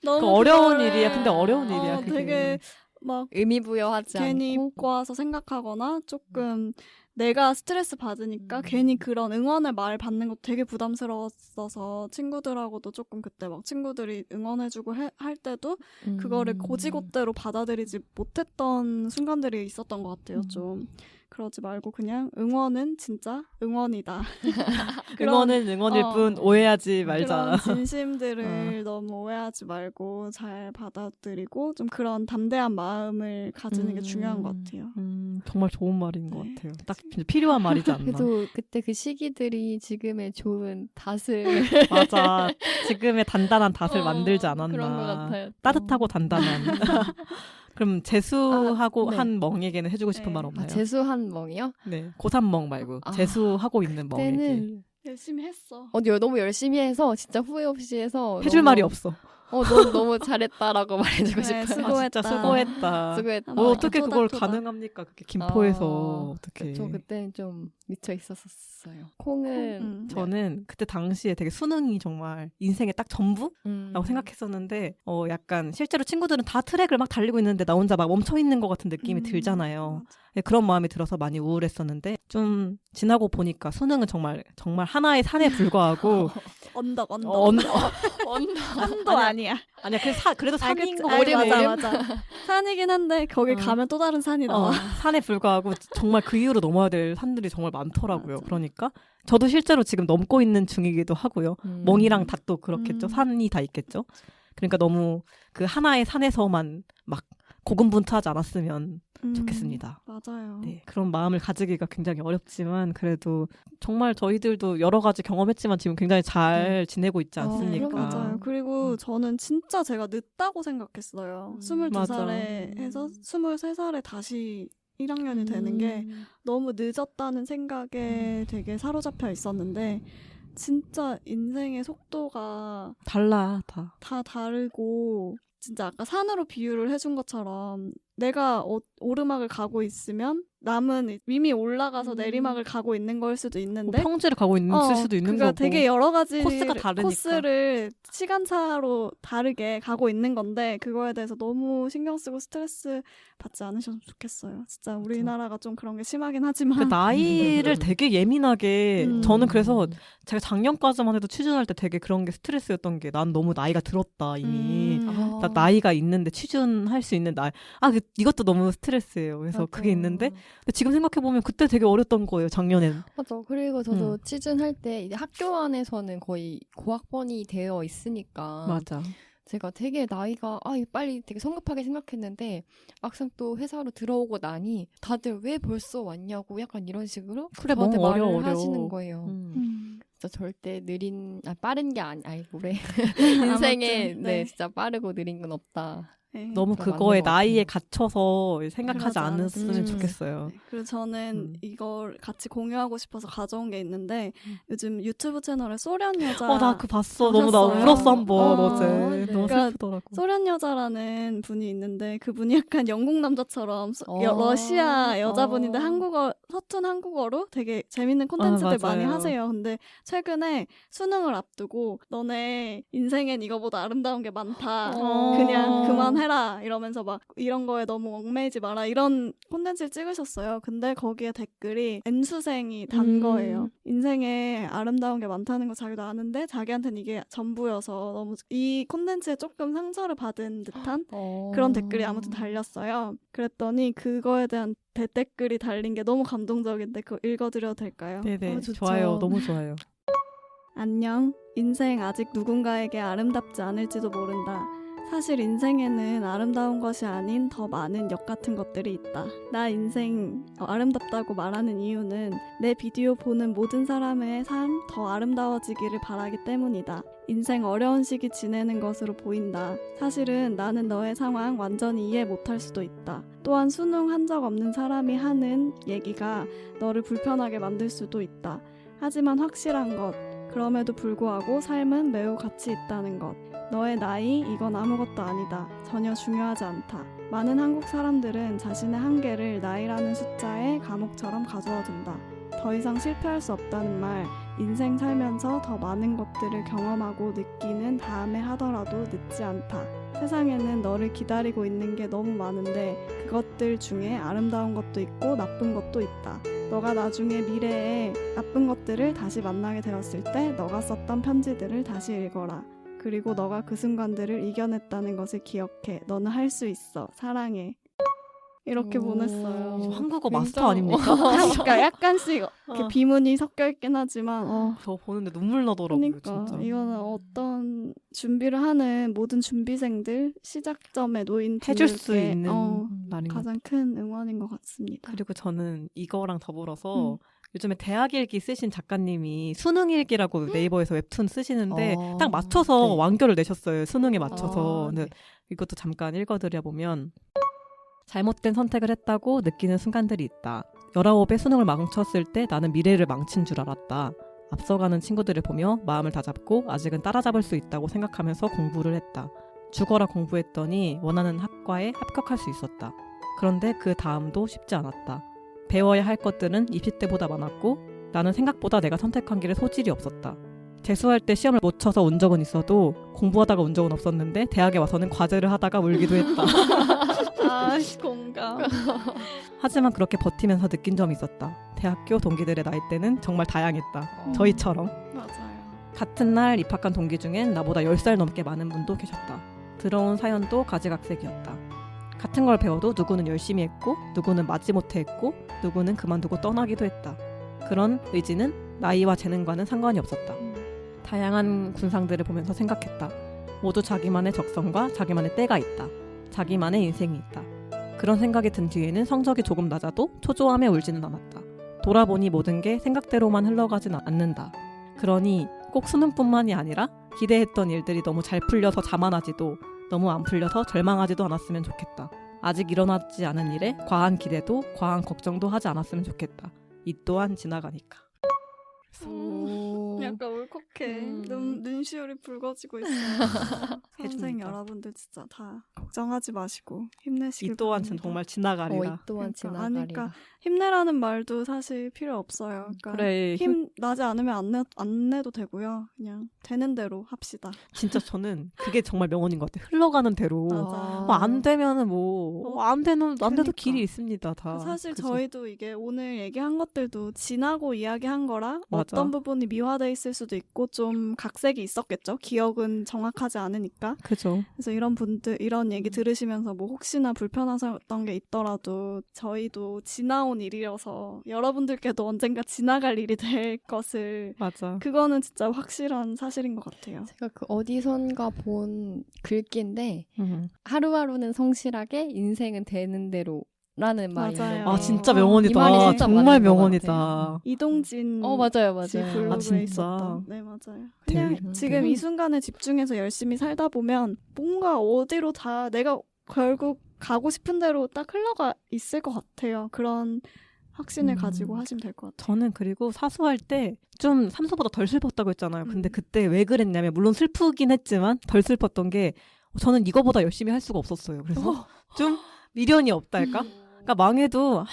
너무 어려운 그거를, 일이야. 근데 어려운 일이야. 그게. 되게 막 의미 부여하지 괜히 않고 입고 와서 생각하거나 조금 내가 스트레스 받으니까 괜히 그런 응원의 말 받는 것도 되게 부담스러웠어서 친구들하고도 조금 그때 막 친구들이 응원해주고 할 때도 그거를 고지고대로 받아들이지 못했던 순간들이 있었던 것 같아요. 좀 그러지 말고 그냥 응원은 진짜 응원이다. 응원은 응원일 뿐 오해하지 말자. 그런 진심들을 너무 오해하지 말고 잘 받아들이고 좀 그런 담대한 마음을 가지는 게 중요한 것 같아요. 정말 좋은 말인 것 네. 같아요. 딱 진짜 필요한 말이지 않나. 그래도 그때 그 시기들이 지금의 좋은 닷을 맞아. 지금의 단단한 닷을 만들지 않았나. 그런 것 같아요. 따뜻하고 단단한. 그럼 재수하고 네. 한 멍에게는 해주고 싶은 네. 말 없나요? 재수한 멍이요? 네. 고3 멍 말고 재수하고 있는 멍에게. 그때는 열심히 했어. 너무 열심히 해서 진짜 후회 없이 해서 해줄 너무 말이 없어. 넌 너무 잘했다라고 말해주고 네, 싶어요. 수고했다. 진짜 수고했다. 수고했다. 어떻게 그걸 토닥토닥. 가능합니까? 그렇게 김포에서 어떻게? 저 그때는 좀 미쳐 있었어요. 콩은 저는 그때 당시에 되게 수능이 정말 인생의 딱 전부라고 생각했었는데 약간 실제로 친구들은 다 트랙을 막 달리고 있는데 나 혼자 막 멈춰 있는 것 같은 느낌이 들잖아요. 네, 그런 마음이 들어서 많이 우울했었는데 좀 지나고 보니까 수능은 정말 하나의 산에 불과하고 언덕. 산도 아니야. 아니야 그래도 산인 거 맞아. 산이긴 한데 거기 가면 또 다른 산이 나와. 산에 불과하고 정말 그 이후로 넘어야 될 산들이 정말 많더라고요. 맞아. 그러니까 저도 실제로 지금 넘고 있는 중이기도 하고요. 멍이랑 닷도 그렇겠죠. 산이 다 있겠죠. 그러니까 너무 그 하나의 산에서만 막 고군분투하지 않았으면 좋겠습니다. 맞아요. 네, 그런 마음을 가지기가 굉장히 어렵지만 그래도 정말 저희들도 여러 가지 경험했지만 지금 굉장히 잘 지내고 있지 않습니까? 맞아요. 그리고 저는 진짜 제가 늦다고 생각했어요. 22살에 맞아. 해서 23살에 다시 1학년이 되는 게 너무 늦었다는 생각에 되게 사로잡혀 있었는데 진짜 인생의 속도가 달라 다 다르고 진짜 아까 산으로 비유를 해준 것처럼 내가 오르막을 가고 있으면 남은 이미 올라가서 내리막을 가고 있는 걸 수도 있는데 평지를 가고 있을 수도 있는 그러니까 거고 되게 여러 가지 코스가 다르니까. 코스를 시간차로 다르게 가고 있는 건데 그거에 대해서 너무 신경 쓰고 스트레스 받지 않으셨으면 좋겠어요. 진짜 우리나라가 좀 그런 게 심하긴 하지만 그 나이를 되게 예민하게 저는 그래서 제가 작년까지만 해도 취준할 때 되게 그런 게 스트레스였던 게 난 너무 나이가 들었다 이미 나 나이가 있는데 취준할 수 있는 나이 이것도 너무 스트레스예요. 그래서 그게 있는데 근데 지금 생각해보면 그때 되게 어렸던 거예요. 작년엔. 맞아. 그리고 저도 취준할 때 이제 학교 안에서는 거의 고학번이 되어 있으니까 맞아. 제가 되게 나이가 빨리 되게 성급하게 생각했는데 막상 또 회사로 들어오고 나니 다들 왜 벌써 왔냐고 약간 이런 식으로 그래, 저한테 너무 말을 어려워. 하시는 거예요. 진짜 절대 빠른 게 뭐래 인생에 아무튼, 네. 진짜 빠르고 느린 건 없다. 네. 너무 그거 그거에 맞는 것 나이에 같아요. 갇혀서 생각하지 그러지 않았으면 않았으면 좋겠어요. 네. 그리고 저는 이걸 같이 공유하고 싶어서 가져온 게 있는데 요즘 유튜브 채널에 소련 여자 나 그거 봤어. 너무 나 보셨어요? 울었어 한번 어제. 네. 너무 그러니까 슬프더라고. 소련 여자라는 분이 있는데 그분이 약간 영국 남자처럼 어. 러시아 여자분인데 서툰 한국어로 되게 재밌는 콘텐츠들 많이 맞아요. 하세요. 근데 최근에 수능을 앞두고 너네 인생엔 이거보다 아름다운 게 많다. 그냥 그만해라 이러면서 막 이런 거에 너무 얽매이지 마라 이런 콘텐츠를 찍으셨어요. 근데 거기에 댓글이 N수생이 단 거예요. 인생에 아름다운 게 많다는 거 자기도 아는데 자기한테는 이게 전부여서 너무 이 콘텐츠에 조금 상처를 받은 듯한 그런 댓글이 아무튼 달렸어요. 그랬더니 그거에 대한 대댓글이 달린 게 너무 감동적인데 그거 읽어드려도 될까요? 네네. 좋죠. 좋아요. 너무 좋아요. 안녕. 인생 아직 누군가에게 아름답지 않을지도 모른다. 사실 인생에는 아름다운 것이 아닌 더 많은 역 같은 것들이 있다. 나 인생 아름답다고 말하는 이유는 내 비디오 보는 모든 사람의 삶 더 아름다워지기를 바라기 때문이다. 인생 어려운 시기 지내는 것으로 보인다. 사실은 나는 너의 상황 완전히 이해 못할 수도 있다. 또한 수능 한 적 없는 사람이 하는 얘기가 너를 불편하게 만들 수도 있다. 하지만 확실한 것, 그럼에도 불구하고 삶은 매우 가치 있다는 것. 너의 나이, 이건 아무것도 아니다. 전혀 중요하지 않다. 많은 한국 사람들은 자신의 한계를 나이라는 숫자의 감옥처럼 가져와 둔다. 더 이상 실패할 수 없다는 말, 인생 살면서 더 많은 것들을 경험하고 느끼는 다음에 하더라도 늦지 않다. 세상에는 너를 기다리고 있는 게 너무 많은데 그것들 중에 아름다운 것도 있고 나쁜 것도 있다. 너가 나중에 미래에 나쁜 것들을 다시 만나게 되었을 때 너가 썼던 편지들을 다시 읽어라. 그리고 너가 그 순간들을 이겨냈다는 것을 기억해. 너는 할 수 있어. 사랑해. 이렇게 보냈어요. 한국어 굉장히- 마스터 아닙니까? 그러니까 약간씩 이렇게 비문이 섞여 있긴 하지만 저 보는데 눈물 나더라고요. 그러니까 진짜. 이거는 어떤 준비를 하는 모든 준비생들 시작점에 놓인 해줄 수 분들께, 있는 날인 것 같아요. 가장 큰 응원인 것 같습니다. 그리고 저는 이거랑 더불어서 요즘에 대학일기 쓰신 작가님이 수능일기라고 네이버에서 웹툰 쓰시는데 딱 맞춰서 네. 완결을 내셨어요. 수능에 맞춰서. 근데 네. 이것도 잠깐 읽어드려 보면 잘못된 선택을 했다고 느끼는 순간들이 있다. 19에 수능을 망쳤을 때 나는 미래를 망친 줄 알았다. 앞서가는 친구들을 보며 마음을 다잡고 아직은 따라잡을 수 있다고 생각하면서 공부를 했다. 죽어라 공부했더니 원하는 학과에 합격할 수 있었다. 그런데 그 다음도 쉽지 않았다. 배워야 할 것들은 입시 때보다 많았고 나는 생각보다 내가 선택한 길에 소질이 없었다. 재수할 때 시험을 못 쳐서 운 적은 있어도 공부하다가 운 적은 없었는데 대학에 와서는 과제를 하다가 울기도 했다. 공감. 하지만 그렇게 버티면서 느낀 점이 있었다. 대학교 동기들의 나이대는 정말 다양했다. 저희처럼. 맞아요. 같은 날 입학한 동기 중엔 나보다 10살 넘게 많은 분도 계셨다. 들어온 사연도 가지각색이었다. 같은 걸 배워도 누구는 열심히 했고 누구는 마지못해 했고 누구는 그만두고 떠나기도 했다. 그런 의지는 나이와 재능과는 상관이 없었다. 다양한 군상들을 보면서 생각했다. 모두 자기만의 적성과 자기만의 때가 있다. 자기만의 인생이 있다. 그런 생각이 든 뒤에는 성적이 조금 낮아도 초조함에 울지는 않았다. 돌아보니 모든 게 생각대로만 흘러가진 않는다. 그러니 꼭 수능뿐만이 아니라 기대했던 일들이 너무 잘 풀려서 자만하지도 너무 안 풀려서 절망하지도 않았으면 좋겠다. 아직 일어나지 않은 일에 과한 기대도 과한 걱정도 하지 않았으면 좋겠다. 이 또한 지나가니까. 약간 울컥해. 눈시울이 붉어지고 있어요. 선생 해줍니다. 여러분들 진짜 다 걱정하지 마시고 힘내시길 이 또한 바랍니다. 정말 지나가리라. 이 또한 그러니까, 지나가리라. 그러니까 힘내라는 말도 사실 필요 없어요. 그러니까 그래, 힘 나지 않으면 안 내도 되고요. 그냥 되는 대로 합시다. 진짜 저는 그게 정말 명언인 것 같아요. 흘러가는 대로. 맞아. 뭐 안 되면은 안 돼도 그러니까. 길이 있습니다. 다. 사실 그죠? 저희도 이게 오늘 얘기한 것들도 지나고 이야기한 거라 맞아. 어떤 부분이 미화돼 있을 수도 있고 좀 각색이 있었겠죠. 기억은 정확하지 않으니까. 그죠. 그래서 이런 얘기 들으시면서 뭐 혹시나 불편하셨던 게 있더라도 저희도 지나온 일이라서 여러분들께도 언젠가 지나갈 일이 될 것을 맞아. 그거는 진짜 확실한 사실인 것 같아요. 제가 그 어디선가 본 글귀인데 음. 하루하루는 성실하게 인생은 되는 대로 라는 말이 맞아요. 있는데 아 진짜 어, 명언이다. 이 말이 진짜 정말 맞는 것 명언이다. 같아요. 이동진 맞아요 씨 맞아요. 블로그에 아, 진짜? 있었던. 네 맞아요. 그냥 대박. 지금 이 순간에 집중해서 열심히 살다 보면 뭔가 어디로 다 내가 결국 가고 싶은 대로 딱 흘러가 있을 것 같아요. 그런 확신을 가지고 하시면 될 것 같아요. 저는 그리고 사수할 때 좀 삼수보다 덜 슬펐다고 했잖아요. 근데 그때 왜 그랬냐면 물론 슬프긴 했지만 덜 슬펐던 게 저는 이거보다 열심히 할 수가 없었어요. 그래서 좀 미련이 없달까? 그러니까 망해도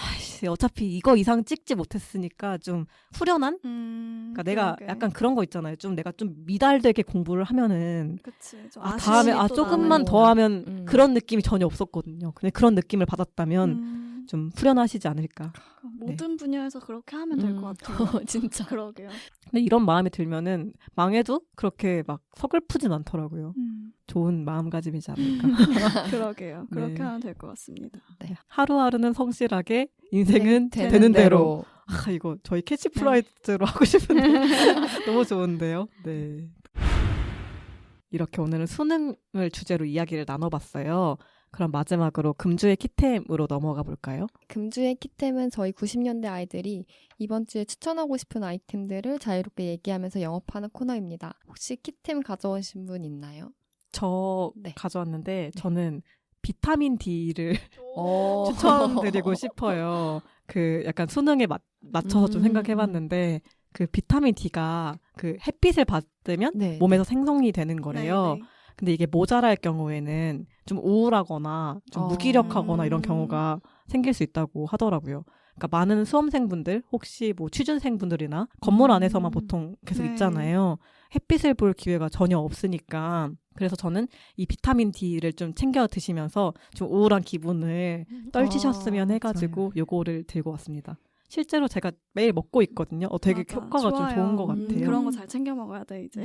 어차피 이거 이상 찍지 못했으니까 좀 후련한? 그러니까 내가 그러게. 약간 그런 거 있잖아요. 좀 내가 좀 미달되게 공부를 하면은 그치. 좀 다음에 아쉬움이 또 조금만 남아요. 더 하면 그런 느낌이 전혀 없었거든요. 근데 그런 느낌을 받았다면 좀 후련하시지 않을까. 모든 분야에서 그렇게 하면 될 것 같아요. 진짜. 그러게요. 근데 이런 마음이 들면은 망해도 그렇게 막 서글프진 않더라고요. 좋은 마음가짐이지 않을까. 그러게요. 그렇게 네. 하면 될 것 같습니다. 네. 하루하루는 성실하게 인생은 되- 되는 대로. 이거 저희 캐치프라이즈로 하고 싶은데 너무 좋은데요. 네. 이렇게 오늘은 수능을 주제로 이야기를 나눠봤어요. 그럼 마지막으로 금주의 키템으로 넘어가 볼까요? 금주의 키템은 저희 90년대 아이들이 이번 주에 추천하고 싶은 아이템들을 자유롭게 얘기하면서 영업하는 코너입니다. 혹시 키템 가져오신 분 있나요? 저 네. 가져왔는데 저는 비타민 D를 오. 추천드리고 싶어요. 그 약간 수능에 맞춰서 좀 생각해봤는데 그 비타민 D가 그 햇빛을 받으면 네. 몸에서 생성이 되는 거래요. 네, 네. 근데 이게 모자랄 경우에는 좀 우울하거나 좀 무기력하거나 이런 경우가 생길 수 있다고 하더라고요. 그러니까 많은 수험생분들 혹시 뭐 취준생분들이나 건물 안에서만 보통 계속 네. 있잖아요. 햇빛을 볼 기회가 전혀 없으니까 그래서 저는 이 비타민 D를 좀 챙겨 드시면서 좀 우울한 기분을 떨치셨으면 해가지고 요거를 들고 왔습니다. 실제로 제가 매일 먹고 있거든요. 되게 맞아. 효과가 좀 좋아요. 좋은 것 같아요. 그런 거 잘 챙겨 먹어야 돼 이제.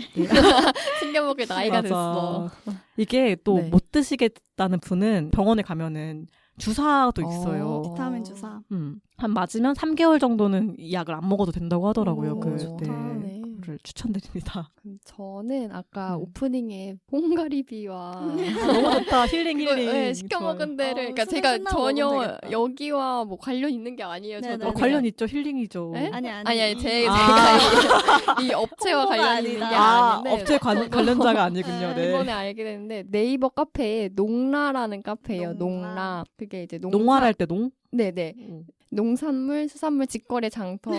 챙겨 먹을 나이가 맞아. 됐어. 이게 또 네. 못 드시겠다는 분은 병원에 가면은 주사도 있어요. 비타민 주사. 한 맞으면 3개월 정도는 이 약을 안 먹어도 된다고 하더라고요. 오, 그 좋다. 네. 를 추천드립니다. 그럼 저는 아까 네. 오프닝에 뽕가리비와 너무 좋다. 힐링 이거, 힐링. 네, 시켜 좋아요. 먹은 데를 그러니까 수능 제가 끝나고 전혀 먹으면 되겠다. 여기와 뭐 관련 있는 게 아니에요. 네네. 저도 관련 있죠. 힐링이죠. 네? 아니 아니 이- 제가 이 업체와 홍보가 관련이 있는 게 아니다. 아닌데 업체 관련자가 아니군요. 네. 이번에 알게 됐는데 네이버 카페에 농라라는 카페예요. 농라. 농라. 그게 이제 농활할 때 농? 네네. 농산물, 수산물 직거래 장터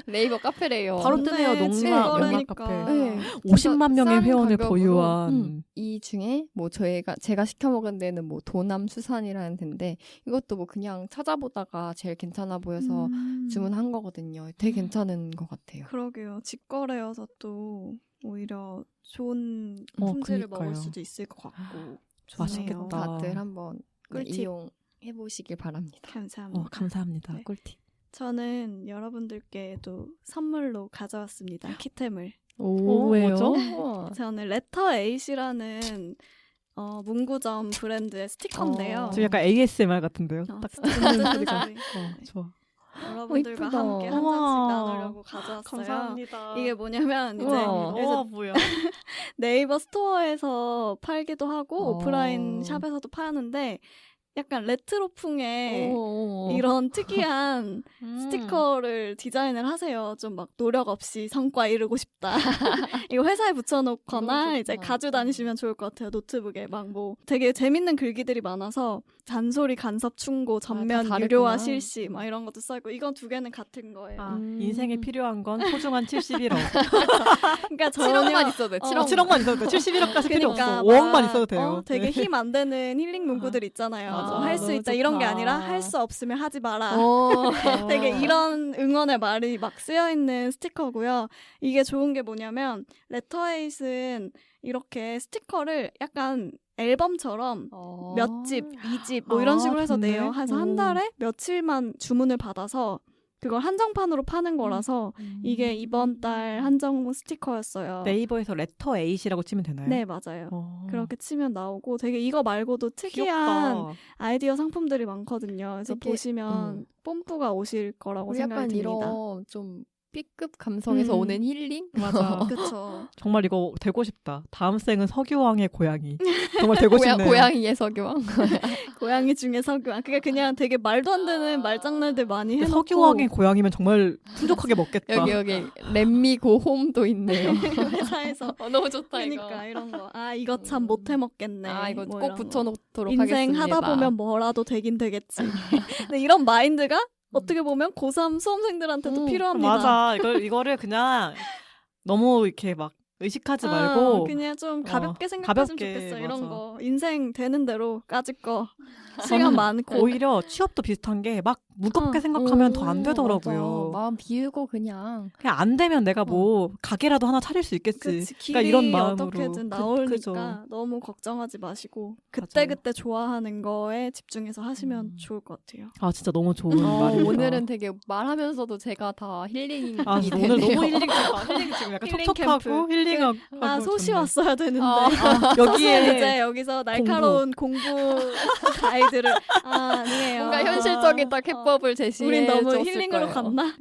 네이버 카페래요. 바로 뜨네요. 좋네, 농산 직거래니까. 영양 카페. 네. 50만 명의 싼 회원을 가격으로, 보유한 이 중에 뭐 제가 시켜 먹은 데는 뭐 도남 수산이라는 데인데 이것도 뭐 그냥 찾아보다가 제일 괜찮아 보여서 주문한 거거든요. 되게 괜찮은 것 같아요. 그러게요. 직거래여서 또 오히려 좋은 품질을 그니까요. 먹을 수도 있을 것 같고. 맛있겠다. 다들 한번 꿀팁. 이용해 보시길 바랍니다. 감사합니다. 감사합니다. 네. 꿀팁. 저는 여러분들께도 선물로 가져왔습니다. 키템을. 오, 왜요? 뭐죠? 우와. 저는 레터 에잇이라는 문구점 브랜드의 스티커인데요. 지금 약간 ASMR 같은데요. 딱 듣는 소리가. 네. 좋아. 여러분들과 예쁘다. 함께 한 장씩 우와. 나누려고 가져왔어요. 감사합니다. 이게 뭐냐면 이제 우와. 그래서 뭐야? 네이버 스토어에서 팔기도 하고 어. 오프라인 샵에서도 파는데 약간 레트로풍의 오. 이런 특이한 스티커를 디자인을 하세요. 좀 막 노력 없이 성과 이루고 싶다. 이거 회사에 너무 붙여놓거나 좋다. 이제 가지고 다니시면 좋을 것 같아요. 노트북에 막 뭐 되게 재밌는 글귀들이 많아서 잔소리, 간섭, 충고, 전면, 다 유료화, 다르구나. 실시 막 이런 것도 써있고 이건 두 개는 같은 거예요. 아, 인생에 필요한 건 소중한 71억. 그러니까 7억만 있어도 돼. 7억. 7억만 있어도 돼. 71억까지 필요 그러니까 없어. 5억만 막, 있어도 돼요. 되게 네. 힘 안 되는 힐링 문구들 있잖아요. 맞아. 할 수 너무 있다 이런 게 좋다. 아니라 할 수 없으면 하지 마라. 어. 되게 이런 응원의 말이 막 쓰여 있는 스티커고요. 이게 좋은 게 뭐냐면 레터에잇은 이렇게 스티커를 약간 앨범처럼 몇 집, 2집 뭐 이런 아, 식으로 해서 좋네. 내요. 그래서 한 달에 며칠만 주문을 받아서 그걸 한정판으로 파는 거라서 이게 이번 달 한정 스티커였어요. 네이버에서 레터 에잇이라고 치면 되나요? 네, 맞아요. 어. 그렇게 치면 나오고 되게 이거 말고도 특이한 귀엽다. 아이디어 상품들이 많거든요. 그래서 되게, 보시면 뽐뿌가 오실 거라고 우리 생각이 약간 듭니다. 이런 좀 B급 감성에서 오는 힐링? 맞아. 그쵸. 정말 이거 되고 싶다. 다음 생은 석유왕의 고양이. 정말 되고 싶네요. 고양이의 석유왕. 고양이 중에 석유왕. 그게 그냥 되게 말도 안 되는 말장난들 많이 해놓고 석유왕의 고양이면 정말 풍족하게 먹겠다. 여기 렛미고 홈도 있네요. 회사에서 너무 좋다 그러니까 이런 거. 아 이거 참 못해 먹겠네. 이거 뭐 꼭 이런 거. 붙여놓도록 인생 하겠습니다. 하다 보면 뭐라도 되긴 되겠지. 근데 이런 마인드가 어떻게 보면 고3 수험생들한테도 필요합니다. 맞아. 이거를 그냥 너무 이렇게 막 의식하지 말고 그냥 좀 가볍게 생각했으면 가볍게, 좋겠어. 이런 맞아. 거 인생 되는 대로 까짓 거 시간 많고 오히려 취업도 비슷한 게 막 무겁게 생각하면 더 안 되더라고요. 맞아. 마음 비우고 그냥 안 되면 내가 뭐 가게라도 하나 차릴 수 있겠지. 그치, 그러니까 길이 이런 마음으로 어떻게든 나오니까 너무 걱정하지 마시고 그때 좋아하는 거에 집중해서 하시면 좋을 것 같아요. 아 진짜 너무 좋은 말입니다. 오늘은 되게 말하면서도 제가 다 힐링이 아 되네요. 오늘 너무 힐링 지금 약간 힐링 촉촉하고 캠프. 힐링하고 아 소시 좋네. 왔어야 되는데 여기에 이제 여기서 날카로운 공부 가이드를 아니에요. 뭔가 현실적인 딱 해법을 제시해 우린 너무 줬을 힐링으로 거예요. 갔나?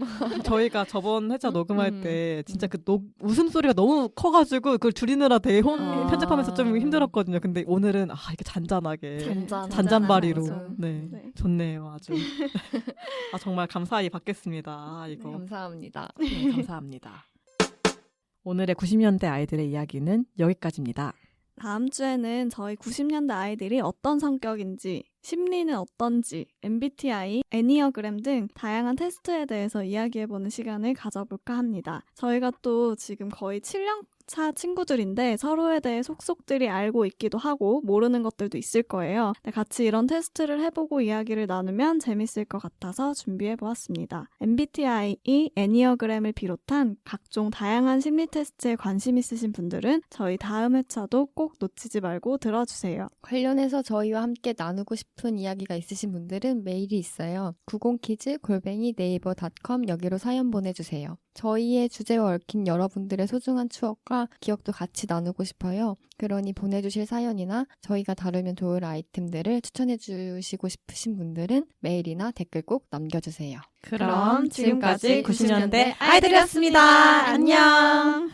저희가 저번 회차 녹음할 때 진짜 그 웃음소리가 너무 커가지고 그걸 줄이느라 되게 편집하면서 좀 힘들었거든요. 근데 오늘은 이렇게 잔잔하게 잔잔바리로 맞아. 네. 네. 좋네요 아주. 정말 감사히 받겠습니다. 이거 감사합니다. 네, 감사합니다. 오늘의 90년대 아이들의 이야기는 여기까지입니다. 다음 주에는 저희 90년대 아이들이 어떤 성격인지, 심리는 어떤지, MBTI, 애니어그램 등 다양한 테스트에 대해서 이야기해보는 시간을 가져볼까 합니다. 저희가 또 지금 거의 7년 차 친구들인데 서로에 대해 속속들이 알고 있기도 하고 모르는 것들도 있을 거예요. 같이 이런 테스트를 해보고 이야기를 나누면 재밌을 것 같아서 준비해보았습니다. MBTI, 애니어그램을 비롯한 각종 다양한 심리 테스트에 관심 있으신 분들은 저희 다음 회차도 꼭 놓치지 말고 들어주세요. 관련해서 저희와 함께 나누고 싶은 이야기가 있으신 분들은 메일이 있어요. 90kids@naver.com 여기로 사연 보내주세요. 저희의 주제와 얽힌 여러분들의 소중한 추억과 기억도 같이 나누고 싶어요. 그러니 보내주실 사연이나 저희가 다루면 좋을 아이템들을 추천해주시고 싶으신 분들은 메일이나 댓글 꼭 남겨주세요. 그럼 지금까지 90년대 아이들이었습니다. 안녕!